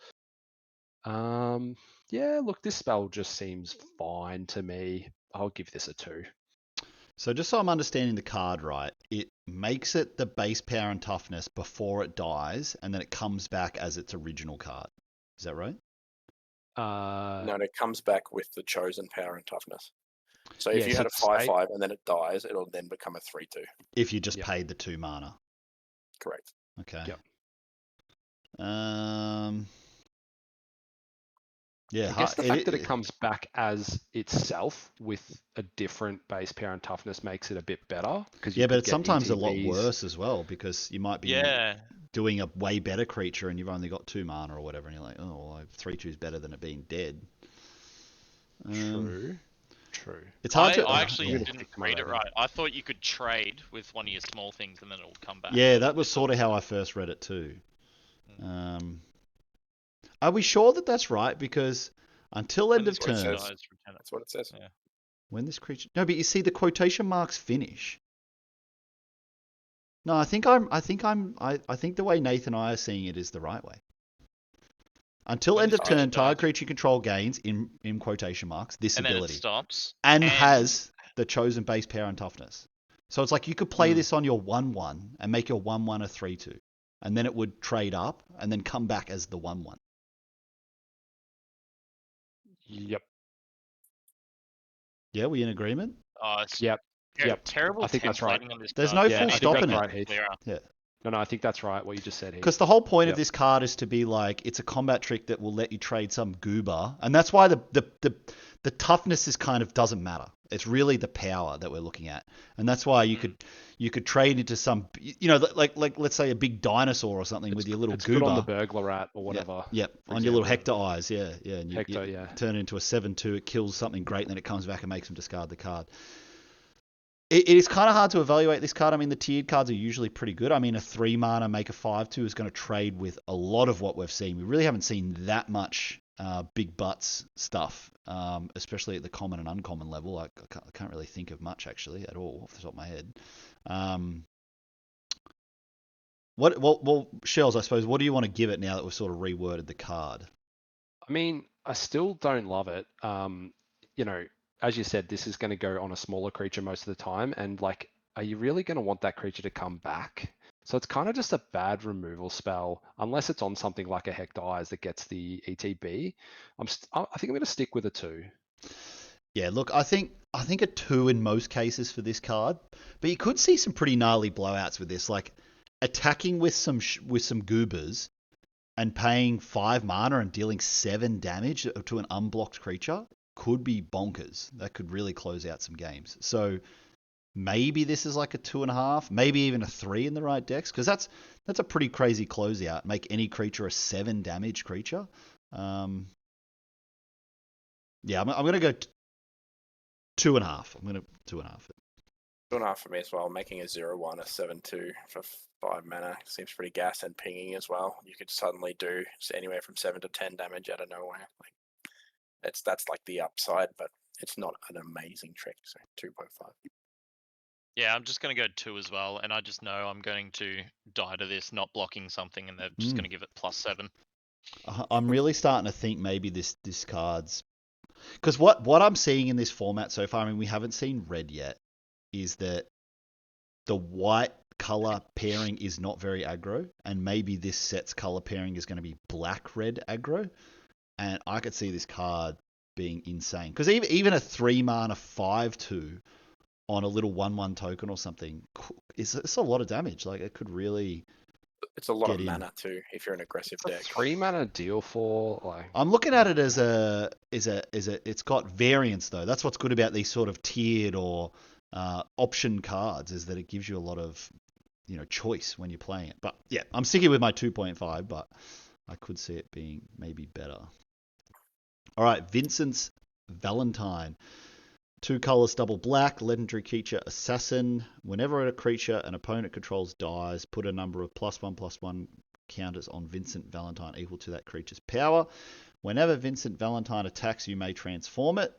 Yeah, look, this spell just seems fine to me. I'll give this a 2. So just so I'm understanding the card right, it makes it the base power and toughness before it dies, and then it comes back as its original card. Is that right? No, it comes back with the chosen power and toughness. So if you had a 5/5 and then it dies, it'll then become a 3/2. If you just paid the 2 mana. Correct. Okay. Yep. Yeah, I guess the it- fact that it it- comes back as itself with a different base pair and toughness makes it a bit better because you yeah, but could it's get sometimes a lot ETBs. worse as well because you might be Yeah. doing a way better creature and you've only got 2 mana or whatever, and you're like, oh, well, 3/2's better than it being dead. True. It's hard to. I I'm actually gonna didn't stick to my read it rating. right. I thought you could trade with one of your small things and then it will come back. Yeah, but that was this sort of how I first read it too. Are we sure that that's right? Because until when end of this creature turn, says. dies, return it. That's what it says. Yeah. when this creature. No, but you see the quotation marks finish. No, I think the way Nathan and I are seeing it is the right way. Until When end this of creature turn, target dies- creature control gains in quotation marks this And then it ability stops. and has the chosen base pair and toughness. So it's like you could play this on your 1/1 and make your 1/1 a 3/2, and then it would trade up and then come back as the 1/1. Yep. Yeah, we in agreement? Yep. Yep. Terrible I think that's right. templating on this There's card. no Yeah, full I think stop that's in it. right, Heath. Clearer. Yeah. No, I think that's right. What you just said, Heath. Because the whole point of Yep. this card is to be like it's a combat trick that will let you trade some goober, and that's why the toughness is kind of doesn't matter. It's really the power that we're looking at, and that's why you could trade into some like let's say a big dinosaur or something with your little It's goober. good on the burglar rat or Yeah, whatever. yep, for on your little example. Hector eyes, yeah, and you Hector, yeah. turn it into a 7/2. It kills something great, and then it comes back and makes them discard the card. It is kind of hard to evaluate this card. I mean, the tiered cards are usually pretty good. I mean, a 3 mana make a 5/2 is going to trade with a lot of what we've seen. We really haven't seen that much big butts stuff, especially at the common and uncommon level. I can't really think of much actually at all off the top of my head. Well, Shells, I suppose, what do you want to give it now that we've sort of reworded the card? I mean, I still don't love it. As you said, this is going to go on a smaller creature most of the time, and like, are you really going to want that creature to come back? So it's kind of just a bad removal spell, unless it's on something like a Hector Eyes that gets the ETB. I think I'm going to stick with a 2. Yeah, look, I think a 2 in most cases for this card, but you could see some pretty gnarly blowouts with this, like attacking with some goobers and paying 5 mana and dealing 7 damage to an unblocked creature could be bonkers. That could really close out some games. So maybe this is like a 2.5, maybe even a 3 in the right decks, because that's a pretty crazy closeout. Make any creature a 7 damage creature. Yeah, I'm going to go 2.5. I'm going to 2.5. 2.5 for me as well. Making a 0/1 a 7/2 for 5 mana seems pretty gas, and pinging as well. You could suddenly do anywhere from 7 to 10 damage out of nowhere. Like that's like the upside, but it's not an amazing trick. So 2.5. Yeah, I'm just going to go 2 as well, and I just know I'm going to die to this not blocking something, and they're just going to give it +7. I'm really starting to think maybe this card's because what I'm seeing in this format so far, I mean, we haven't seen red yet, is that the white color pairing is not very aggro, and maybe this set's color pairing is going to be black-red aggro, and I could see this card being insane because even a 3 mana 5/2 on a little 1/1 token or something, it's a lot of damage. Like it could really. It's a lot Get of in. mana too if you're an aggressive It's a deck. 3 mana deal for like. I'm looking at it as it's got variance though. That's what's good about these sort of tiered or option cards is that it gives you a lot of choice when you're playing it. But yeah, I'm sticking with my 2.5, but I could see it being maybe better. All right, Vincent's Valentine. 2 colors, double black, legendary creature, assassin. Whenever a creature an opponent controls dies, put a number of +1/+1 counters on Vincent Valentine equal to that creature's power. Whenever Vincent Valentine attacks, you may transform it,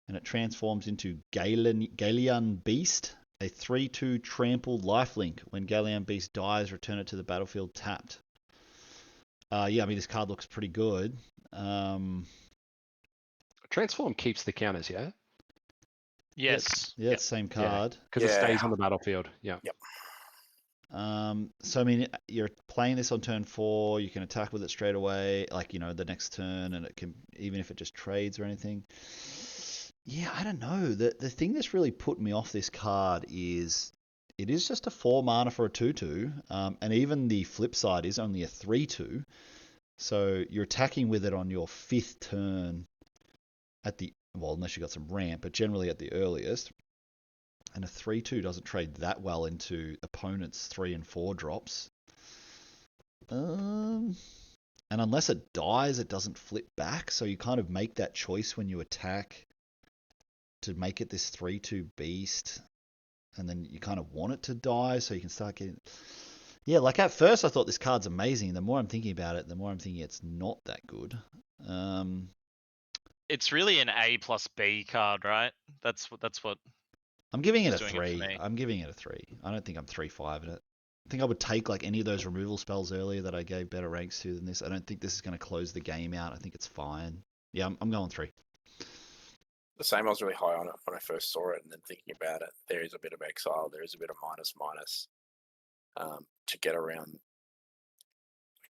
and it transforms into Galeon Beast, a 3/2 trample lifelink. When Galeon Beast dies, return it to the battlefield tapped. Yeah, I mean, this card looks pretty good. Transform keeps the counters, yeah? Yes. Yeah, it's the same card. Because it Yeah. stays on the battlefield. Yeah. Yep. So I mean, you're playing this on turn 4. You can attack with it straight away, like the next turn, and it can even if it just trades or anything. Yeah, I don't know. The thing that's really put me off this card is it is just a 4 mana for a 2/2, and even the flip side is only a 3/2. So you're attacking with it on your 5th turn at the, well, unless you got some ramp, but generally at the earliest. And a 3/2 doesn't trade that well into opponents' 3 and 4 drops. And unless it dies, it doesn't flip back. So you kind of make that choice when you attack to make it this 3/2 beast. And then you kind of want it to die so you can start getting... Yeah, like at first I thought this card's amazing. The more I'm thinking about it, the more I'm thinking it's not that good. It's really an A plus B card, right? That's what. I'm giving it a It's doing it for 3. me. I'm giving it a 3. I don't think I'm 3/5 in it. I think I would take like any of those removal spells earlier that I gave better ranks to than this. I don't think this is going to close the game out. I think it's fine. Yeah, I'm going 3. The same, I was really high on it when I first saw it, and then thinking about it, there is a bit of exile, there is a bit of minus to get around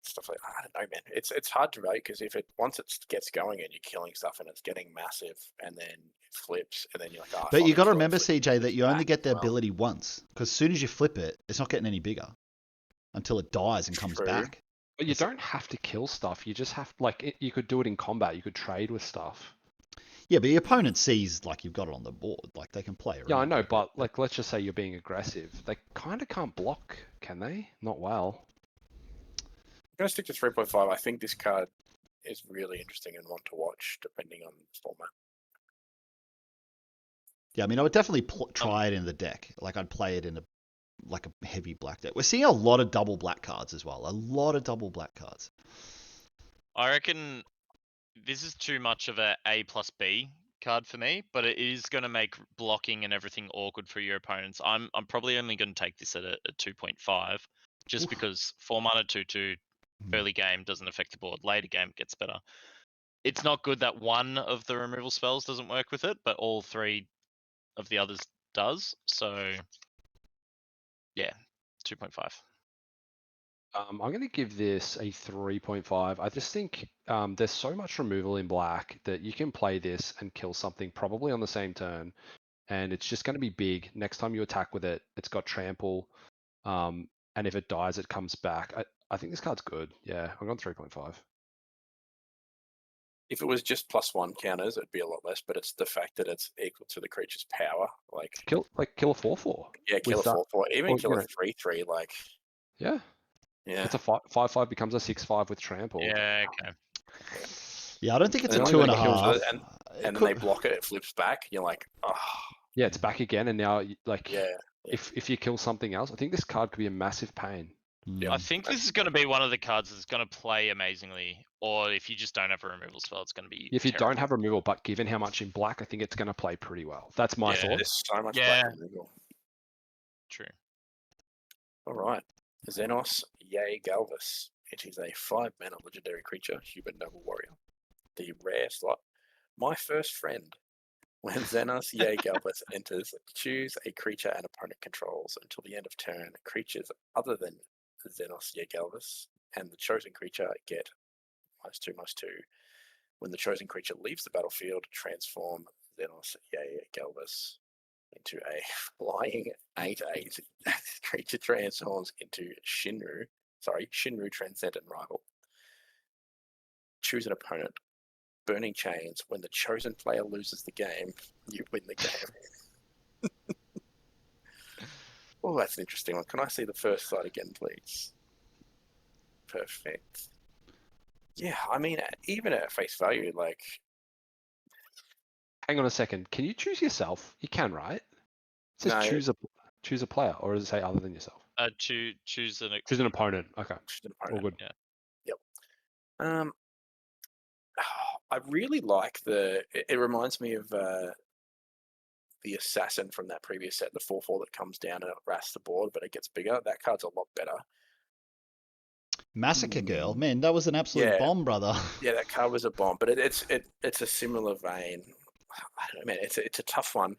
stuff like, I don't know, man. It's hard to rate because if it once it gets going and you're killing stuff and it's getting massive, and then it flips, and then you're like, oh. But you got to remember, CJ, that you only get the ability once, because as soon as you flip it, it's not getting any bigger until it dies and comes True. back. But you don't have to kill stuff. You just have you could do it in combat. You could trade with stuff. Yeah, but your opponent sees like you've got it on the board, like they can play around. Yeah, I know, with it. but like let's just say you're being aggressive. They kind of can't block, can they? Not well. I'm going to stick to 3.5. I think this card is really interesting and one to watch depending on the format. Yeah, I mean, I would definitely try it in the deck. Like I'd play it in a heavy black deck. We're seeing a lot of double black cards as well. A lot of double black cards. I reckon this is too much of a A plus B card for me, but it is going to make blocking and everything awkward for your opponents. I'm probably only going to take this at a 2.5, just Oof. because 4 mana 2/2 early game doesn't affect the board. Later game gets better. It's not good that one of the removal spells doesn't work with it, but all 3 of the others does. So yeah, 2.5. I'm going to give this a 3.5. I just think there's so much removal in black that you can play this and kill something probably on the same turn, and it's just going to be big. Next time you attack with it, it's got trample, and if it dies, it comes back. I think this card's good. Yeah, I'm going 3.5. If it was just +1 counters, it'd be a lot less, but it's the fact that it's equal to the creature's power. Like kill a 4/4. Yeah, kill a 4/4, even or, kill you a know, 3/3. Like yeah, yeah, it's a 5/5 becomes a 6/5 with trample. Yeah, okay. Yeah, I don't think it's a And then 2.5. and then they block it, it flips back. You're like, oh, Yeah, it's back again, and now yeah. if you kill something else, I think this card could be a massive pain. Yeah. I think this is going to be one of the cards that's going to play amazingly, or if you just don't have a removal spell, it's going to be If you terrible. don't have removal, but given how much in black, I think it's going to play pretty well. That's my Yeah. thought. There's so much Yeah. black removal. True. All right, Xenos Yay Galvus. It is a 5-mana legendary creature, human noble warrior. The rare slot. My first friend. When Xenos Yay Galvus enters, choose a creature an opponent controls until the end of turn. Creatures other than Xenos Yay Galvus and the chosen creature get +2/+2. When the chosen creature leaves the battlefield, transform Xenos Yay Galvus into a flying 8/8. Creature transforms into Shinru Transcendent Rival. Choose an opponent. Burning Chains. When the chosen player loses the game, you win the game. Oh, that's an interesting one. Can I see the first side again, please? Perfect. Yeah, I mean, even at face value, like... Hang on a second. Can you choose yourself? You can, right? It says No. choose a player, or does it say other than yourself? Choose an Choose an opponent. Okay, Choose an all opponent. good. Yep. I really like it reminds me of the assassin from that previous set, the 4/4 that comes down and it rasts the board, but it gets bigger. That card's a lot better. Massacre Girl, man, that was an absolute bomb, brother. Yeah, that card was a bomb, but it's a similar vein. I don't know, man. It's a tough one.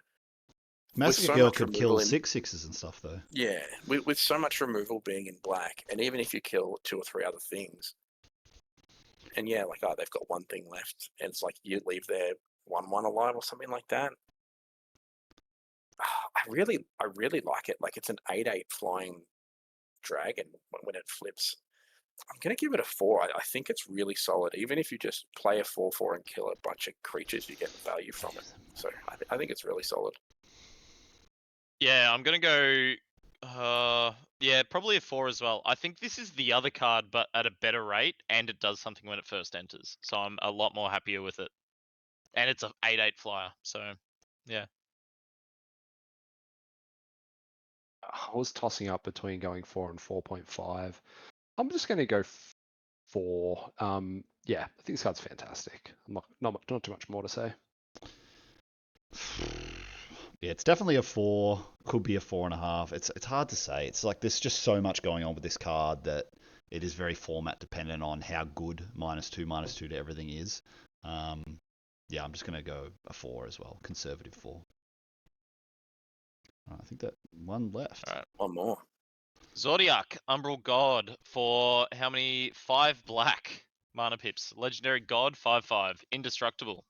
Massacre Girl could kill 6/6s and stuff, though. Yeah, with so much removal being in black, and even if you kill 2 or 3 other things, and yeah, like they've got one thing left, and it's like you leave their 1/1 alive or something like that. I really like it. Like it's an 8/8 flying dragon when it flips. I'm gonna give it a 4. I think it's really solid. Even if you just play a 4/4 and kill a bunch of creatures, you get value from it. So I think it's really solid. Yeah, I'm gonna go. Yeah, probably a 4 as well. I think this is the other card, but at a better rate, and it does something when it first enters. So I'm a lot more happier with it. And it's a 8/8 flyer. So yeah. I was tossing up between going 4 and 4.5. I'm just going to go 4. Yeah, I think this card's fantastic. Not too much more to say. Yeah, it's definitely a 4. Could be a 4.5. It's hard to say. It's like there's just so much going on with this card that it is very format dependent on how good -2 to everything is. Yeah, I'm just gonna go a 4 as well. Conservative 4. I think that one left. All right. One more. Zodiac, Umbral God for how many? 5 black mana pips. Legendary God, 5/5. Indestructible.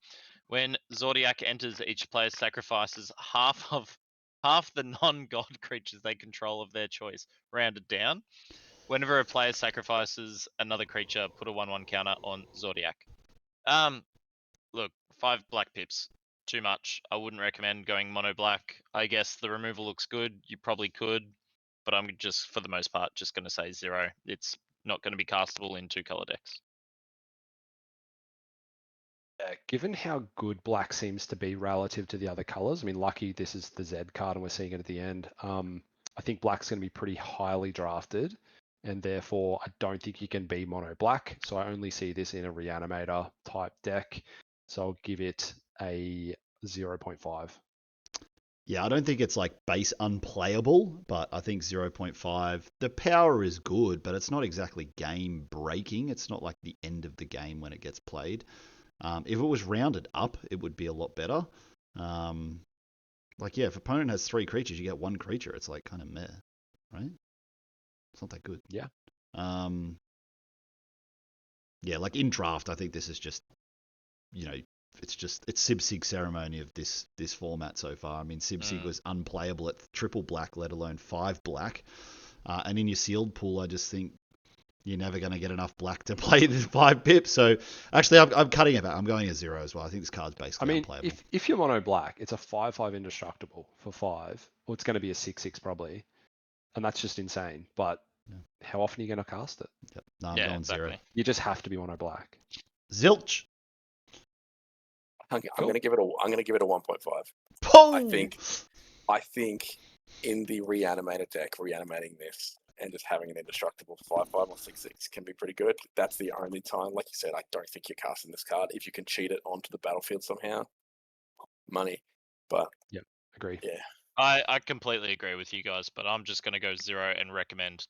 When Zodiac enters, each player sacrifices half the non-god creatures they control of their choice, rounded down. Whenever a player sacrifices another creature, put a 1/1 counter on Zodiac. Look, 5 black pips. Too much. I wouldn't recommend going mono black. I guess the removal looks good. You probably could, but I'm just, for the most part, just going to say 0. It's not going to be castable in 2-color decks. Given how good black seems to be relative to the other colors, I mean, lucky this is the Z card and we're seeing it at the end. I think black's going to be pretty highly drafted, and therefore I don't think you can be mono black. So I only see this in a Reanimator type deck. So I'll give it a 0.5. Yeah, I don't think it's like base unplayable, but I think 0.5. The power is good, but it's not exactly game breaking. It's not like the end of the game when it gets played. If it was rounded up, it would be a lot better. Like, yeah, if opponent has 3 creatures, you get 1 creature. It's like kind of meh, right? It's not that good. Yeah. Yeah, like in draft, I think this is just, it's Sib Sig ceremony of this format so far. I mean, Sib Sig was unplayable at triple black, let alone 5 black. And in your sealed pool, I just think you're never going to get enough black to play the 5 pips. So actually, I'm cutting it back. I'm going a 0 as well. I think this card's basically unplayable. If you're mono black, it's a 5/5 indestructible for 5. Or it's going to be a 6/6 probably. And that's just insane. But how often are you going to cast it? Yep. No, I'm going exactly. 0. You just have to be mono black. Zilch. I'm going to give it a 1.5. Oh! I think in the Reanimator deck, reanimating this and just having an indestructible 5/5 or 6/6 can be pretty good. That's the only time, like you said, I don't think you're casting this card. If you can cheat it onto the battlefield somehow, money. But yeah, agree. Yeah, I completely agree with you guys, but I'm just going to go 0 and recommend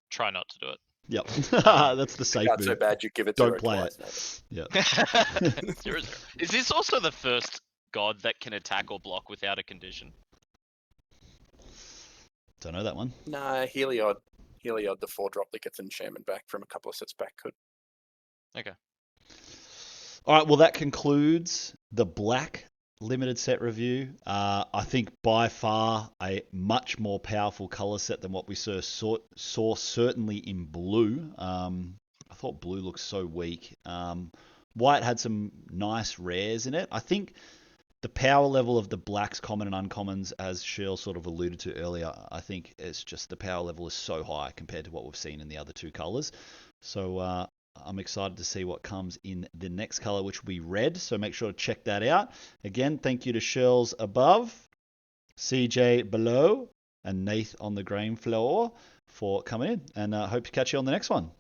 try not to do it. Yep. That's the safe not move. so bad you give it Don't 0 play twice. it. Yeah. 0/0. Is this also the first god that can attack or block without a condition? Don't know that one. Nah, Heliod, the 4-drop that gets enchantment back from a couple of sets back could. Okay. All right, well, that concludes the black limited set review. I think by far a much more powerful color set than what we saw certainly in blue. I thought blue looked so weak. White had some nice rares in it. I think the power level of the blacks, common and uncommons, as Shirl sort of alluded to earlier, I think it's just the power level is so high compared to what we've seen in the other 2 colors. So I'm excited to see what comes in the next color, which will be red. So make sure to check that out. Again, thank you to Shirls above, CJ below, and Nath on the grain floor for coming in. And I hope to catch you on the next one.